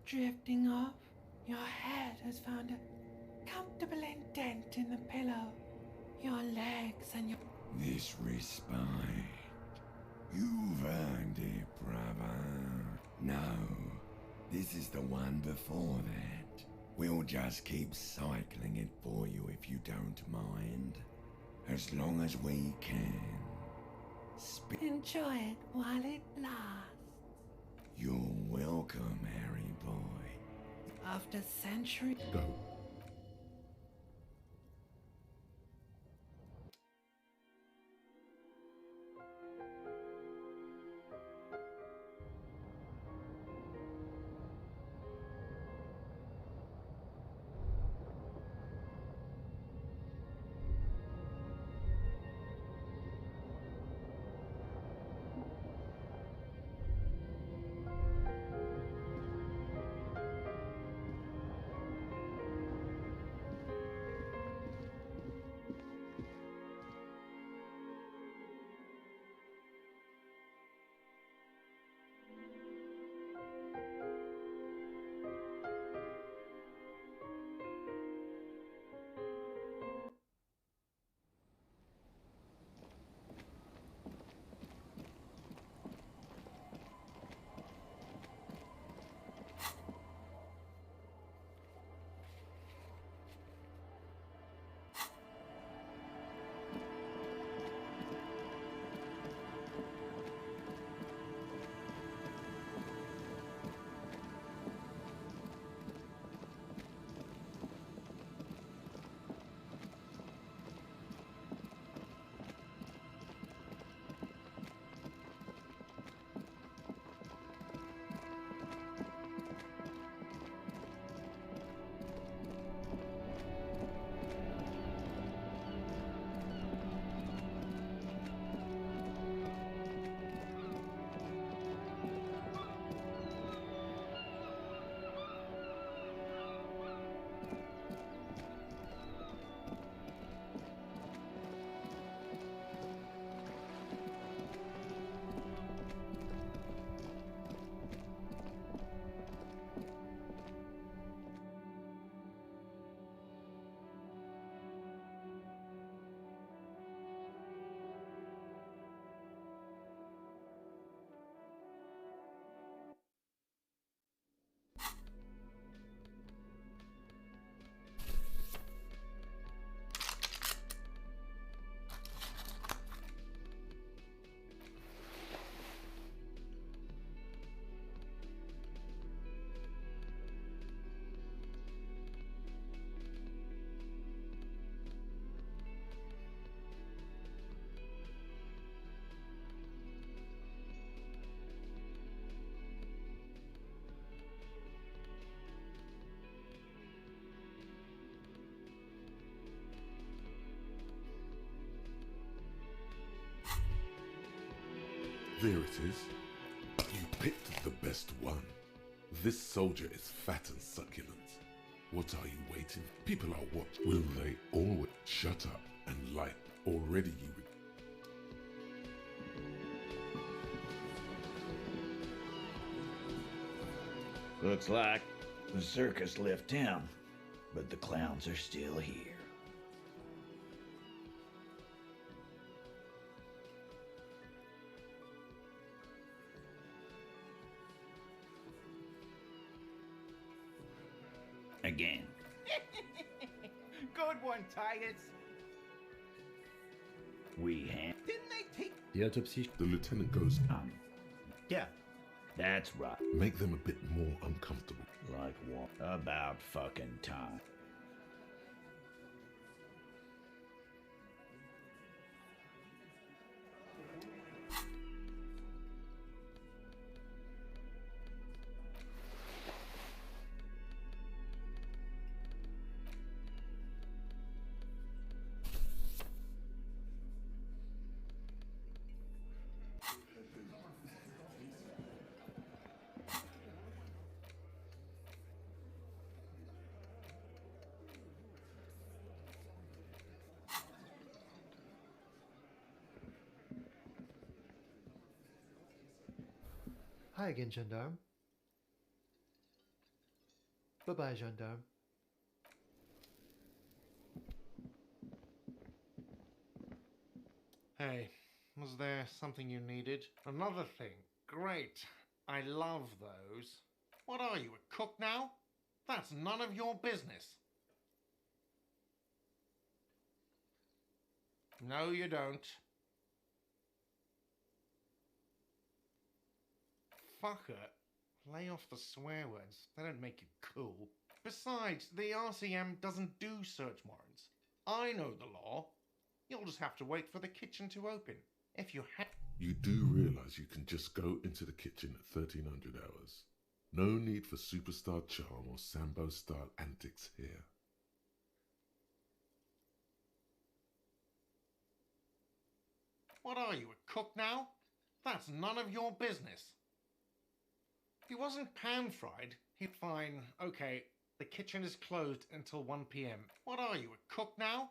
Drifting off, your head has found a comfortable indent in the pillow. Your legs and your... This respite. You've earned it, brother. No, this is the one before that. We'll just keep cycling it for you if you don't mind. As long as we can. Enjoy it while it lasts. You're welcome, Harry boy. After centuries... Go. There it is. You picked the best one. This soldier is fat and succulent. What are you waiting? People are watching. Will they always shut up and light? Already you... Looks like The circus left town, but the clowns are still here. Again. Good one, Titus. We have... Didn't they take... The autopsy... The lieutenant goes, Yeah, that's right. make them a bit more uncomfortable. Like what? About fucking time. Hi again, gendarme. Bye-bye, gendarme. Hey, was there something you needed? Another thing. Great. I love those. What are you, a cook now? That's none of your business. No, you don't. Fucker. Lay off the swear words. They don't make you cool. Besides, the RCM doesn't do search warrants. I know the law. You'll just have to wait for the kitchen to open. If you have... You do realize you can just go into the kitchen at 1300 hours. No need for superstar charm or Sambo-style antics here. What are you, a cook now? That's none of your business. If he wasn't pan-fried, he'd fine. Okay, the kitchen is closed until 1 p.m. What are you, a cook now?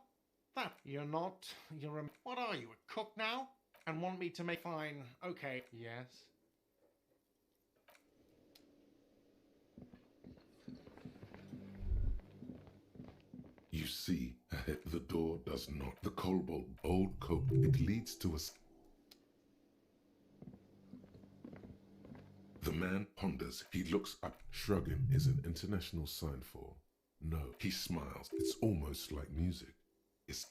That you're not. You're a... What are you, a cook now? And want me to make... Fine. Okay. Yes. You see, the door does not. The cobalt old coat, it leads to a... The man ponders. He looks up. Shrugging is an international sign for no. He smiles. It's almost like music. It's...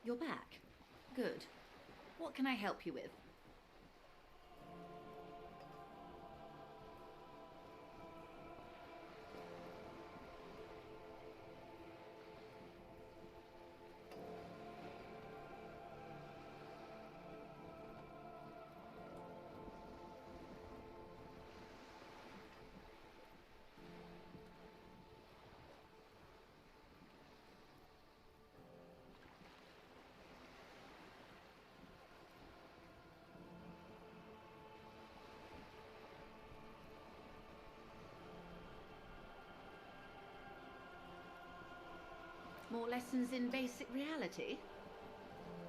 You're back. Good. What can I help you with? More lessons in basic reality?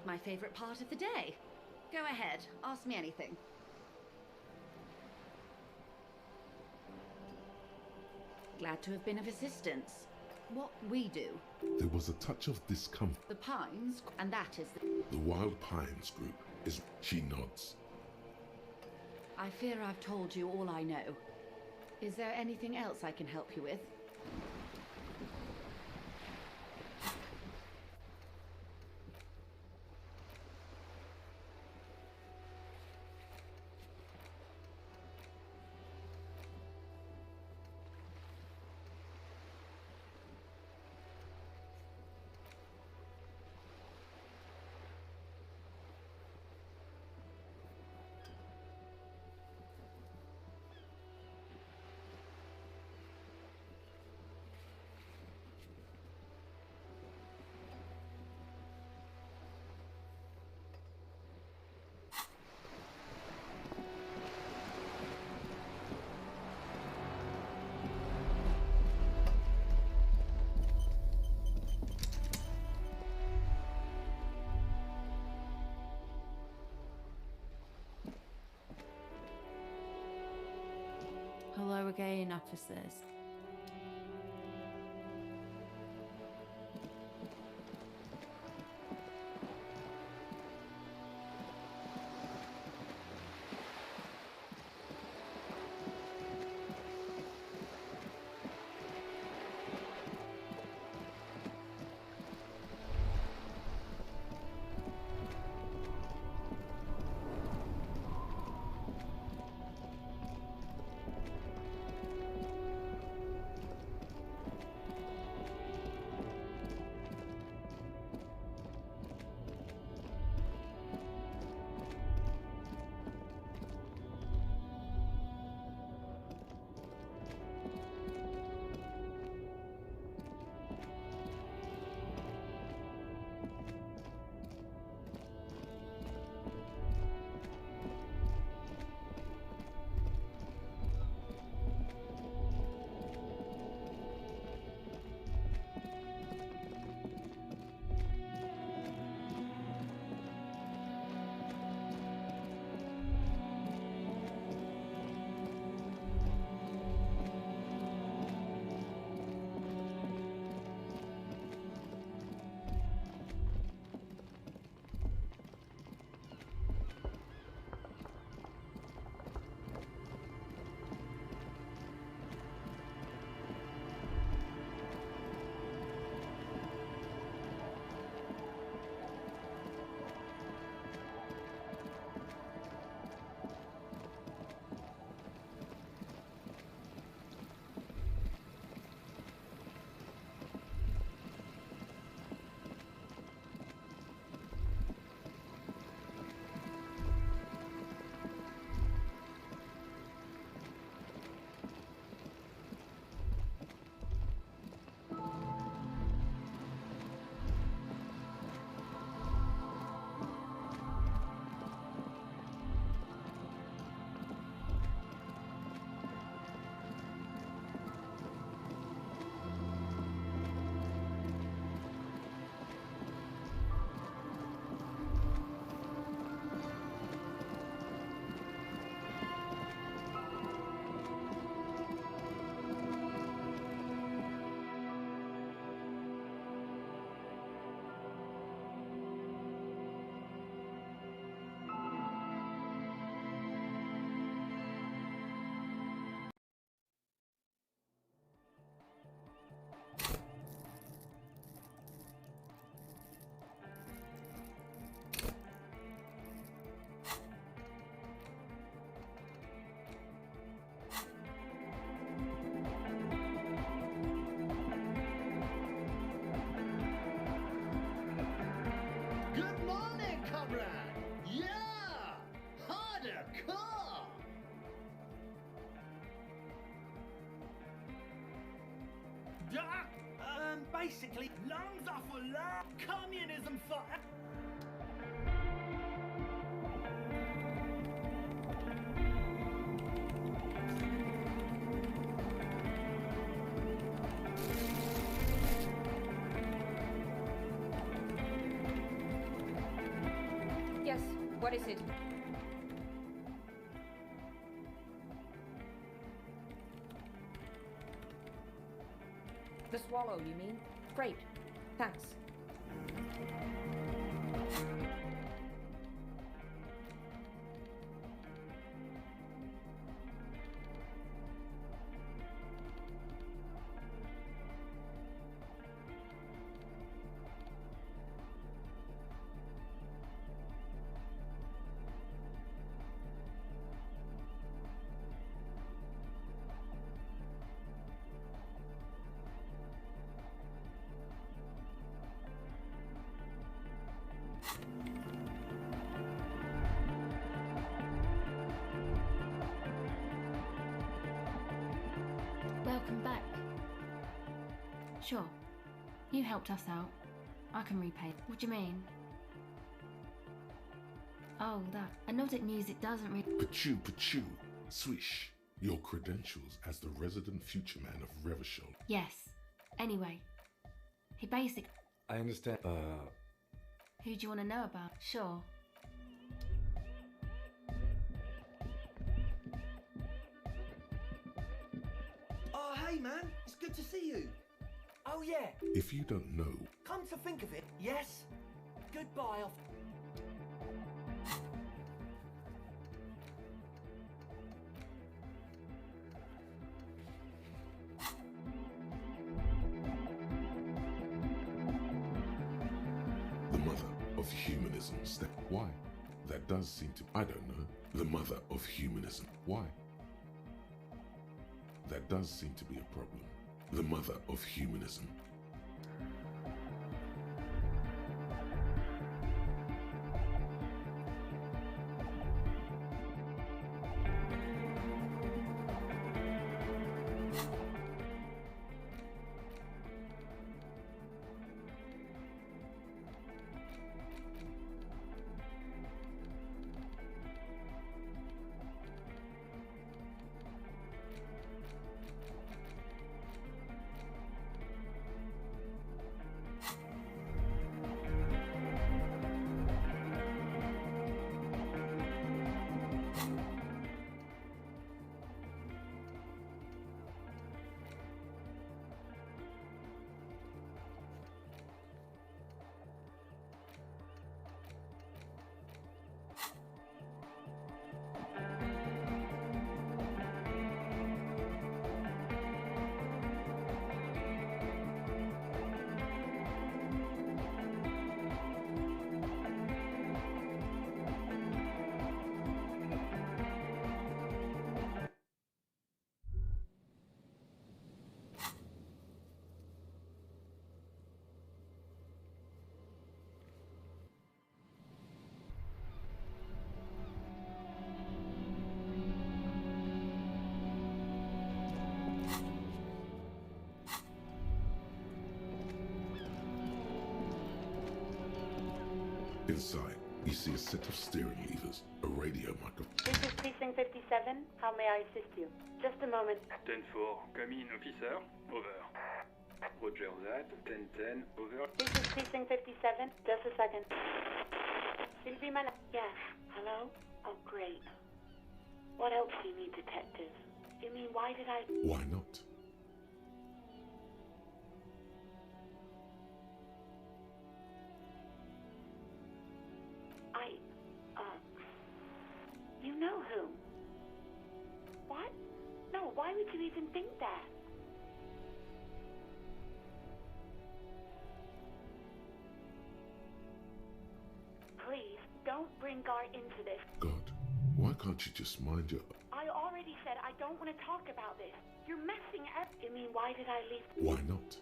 My favorite part of the day. Go ahead, ask me anything. Glad to have been of assistance. What we do. There was a touch of discomfort. The Pines, and that is The Wild Pines group is... She nods. I fear I've told you all I know. Is there anything else I can help you with? Hello again, officers. Basically, lungs are for love, communism for... Yes, what is it? The swallow, you mean? Great. Thanks. Welcome back. Sure. You helped us out. I can repay. What do you mean? Oh, that. I know that music doesn't really... Pachoo, pachoo, swish. Your credentials as the resident future man of Revachol. Yes. Anyway. He basic... I understand. Who do you want to know about? Sure. Oh, hey man, it's good to see you. Oh yeah. If you don't know, Come to think of it, yes. Goodbye. the mother of humanism step. Why? That does seem to... I don't know. The mother of humanism. Why? That does seem to be a problem. The mother of humanism. Inside, you see a set of steering levers, a radio microphone. This is Precinct 57. How may I assist you? Just a moment. 10-4, come in, officer. Over. Roger that. 10-10, over. This is Precinct 57. Just a second. Sylvie Mana. Yes. Hello? Oh, great. What else do you need, detective? You mean, why did I... Why not? You know who? What? No, why would you even think that? Please, don't bring Gar into this. God, why can't you just mind your... I already said I don't want to talk about this. You're messing up. You mean, why did I leave? Why not?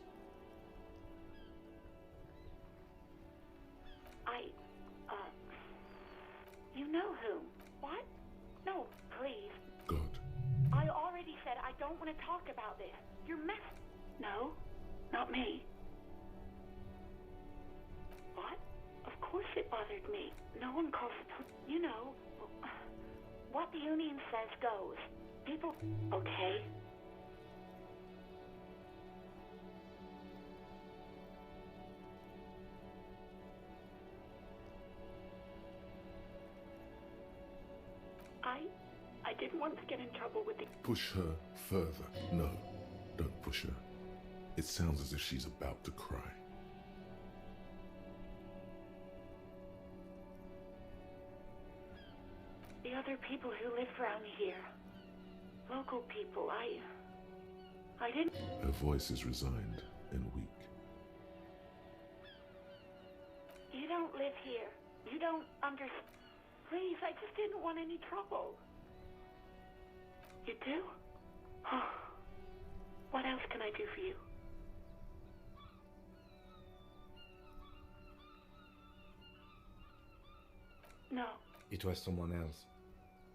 You know who? What? No, please. God. I already said I don't want to talk about this. You're No, not me. What? Of course it bothered me. No one calls it... You know, what the union says goes. People... Okay. I didn't want to get in trouble with the... Push her further. No, don't push her. It sounds as if she's about to cry. The other people who live around here. Local people, I didn't... Her voice is resigned and weak. You don't live here. You don't understand. Please, I just didn't want any trouble. You do? Oh. What else can I do for you? No. It was someone else.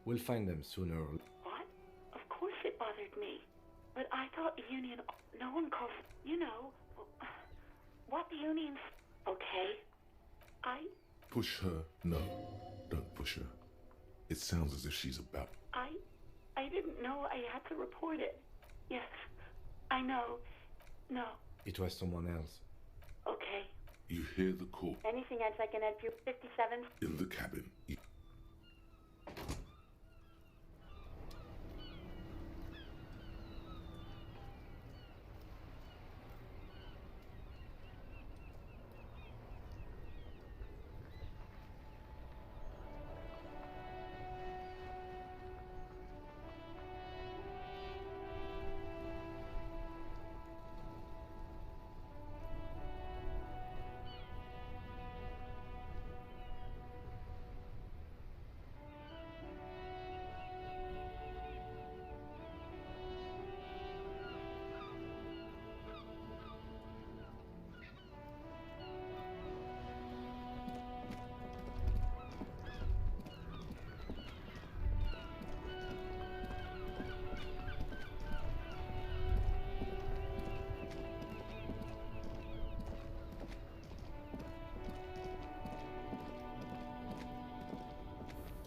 We'll find them sooner or later. What? Of course it bothered me. But I thought... thought union. No one calls. You know. What unions. Okay. Push her? No. Don't push her. It sounds as if she's about. I didn't know I had to report it. Yes. I know. No. It was someone else. Okay. You hear the call. Anything else I can help you? 57? In the cabin.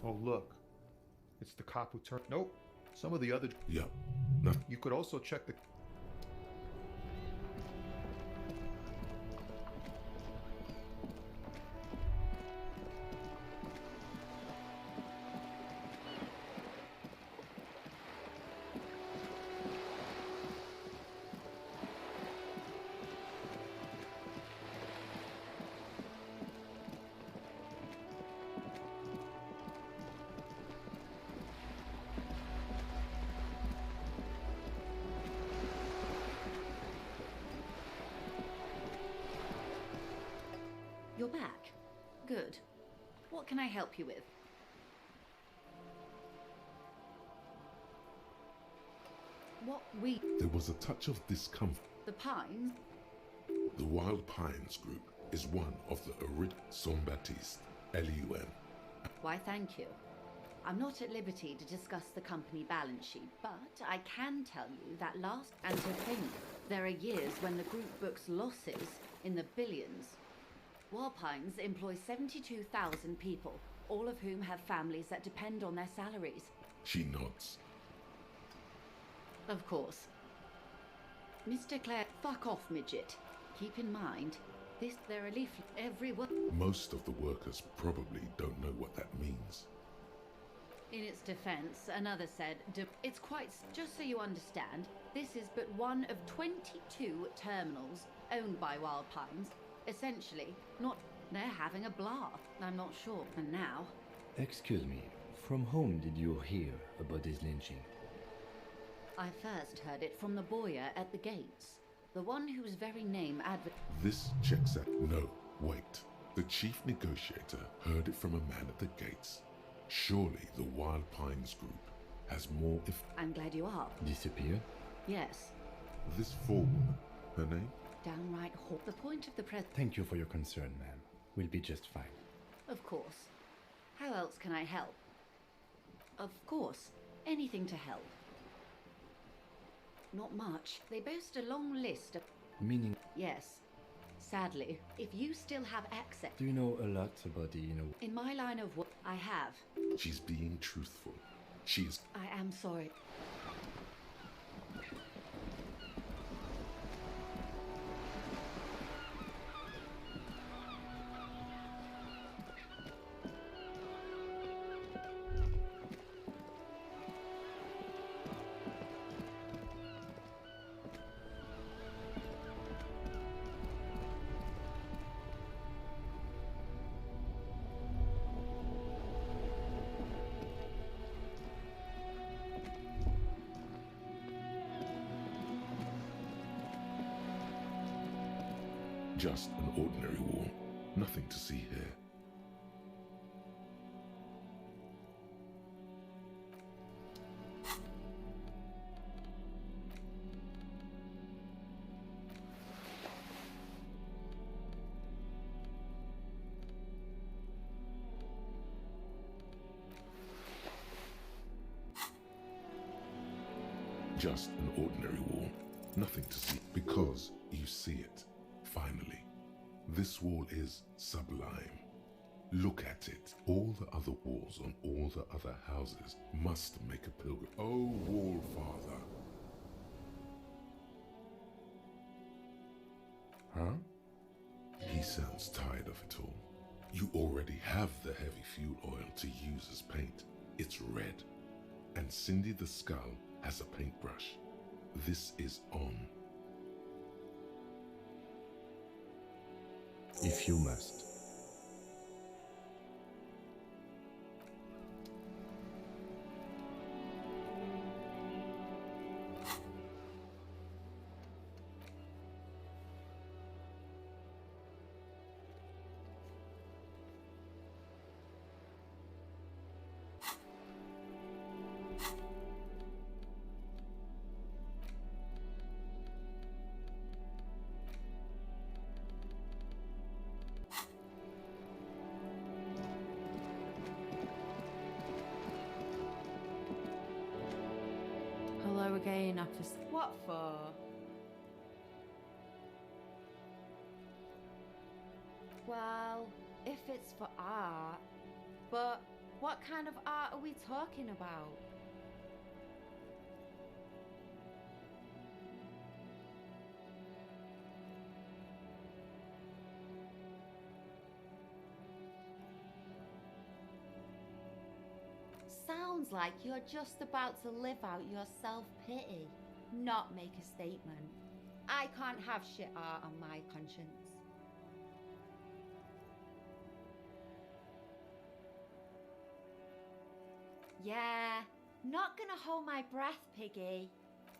Oh, look. It's the cop who turned. Nope. Some of the other. Yeah. No. You could also check the. You're back. Good. What can I help you with? There was a touch of discomfort. The Pines? The Wild Pines group is one of the original Saint-Baptiste, Elysium. Why, thank you. I'm not at liberty to discuss the company balance sheet, but I can tell you that last and to think there are years when the group books losses in the billions. Wild Pines employs 72,000 people, all of whom have families that depend on their salaries. She nods. Of course. Mr. Clare, fuck off, midget. Keep in mind, there are leaflets everywhere. Most of the workers probably don't know what that means. In its defense, another said, it's quite, just so you understand, this is but one of 22 terminals owned by Wild Pines. Essentially, they're having a blast. I'm not sure. And now... Excuse me, from whom did you hear about this lynching? I first heard it from the boyer at the gates. The one whose very name This checks out. No, wait. The chief negotiator heard it from a man at the gates. Surely the Wild Pines group has more if... I'm glad you are. Disappeared? Yes. This forewoman, her name? Downright whore. The point of the Thank you for your concern, ma'am. We'll be just fine. Of course. How else can I help? Of course. Anything to help. Not much. They boast a long list of... Meaning? Yes. Sadly, if you still have access... Do you know a lot about the, In my line of work, I have. She's being truthful. She's... I am sorry. Just an ordinary wall. Nothing to see here. Just an ordinary wall. Nothing to see because you see it. Finally, this wall is sublime. Look at it. All the other walls on all the other houses must make a pilgrim. Oh, wall father. Huh? He sounds tired of it all. You already have the heavy fuel oil to use as paint. It's red. And Cindy the Skull has a paintbrush. This is on. If you must. Hello again, officer. What for? Well, if it's for art, but what kind of art are we talking about? Sounds like you're just about to live out your self-pity, not make a statement. I can't have shit art on my conscience. Yeah, not gonna hold my breath, Piggy.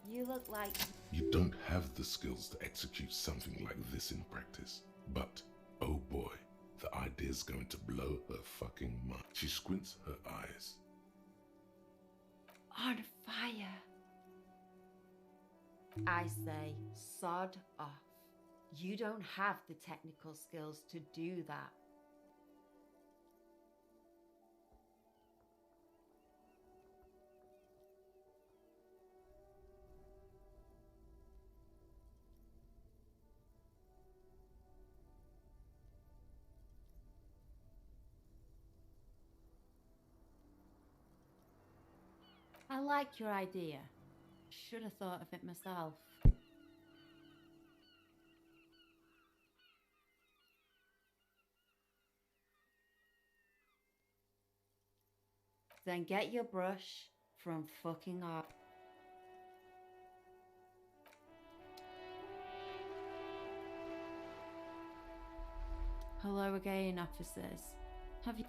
You look like... You don't have the skills to execute something like this in practice. But, oh boy, the idea's going to blow her fucking mind. She squints her eyes. On fire. I say, sod off. You don't have the technical skills to do that. I like your idea. Should have thought of it myself. Then get your brush from fucking art. Hello again, officers. Have you...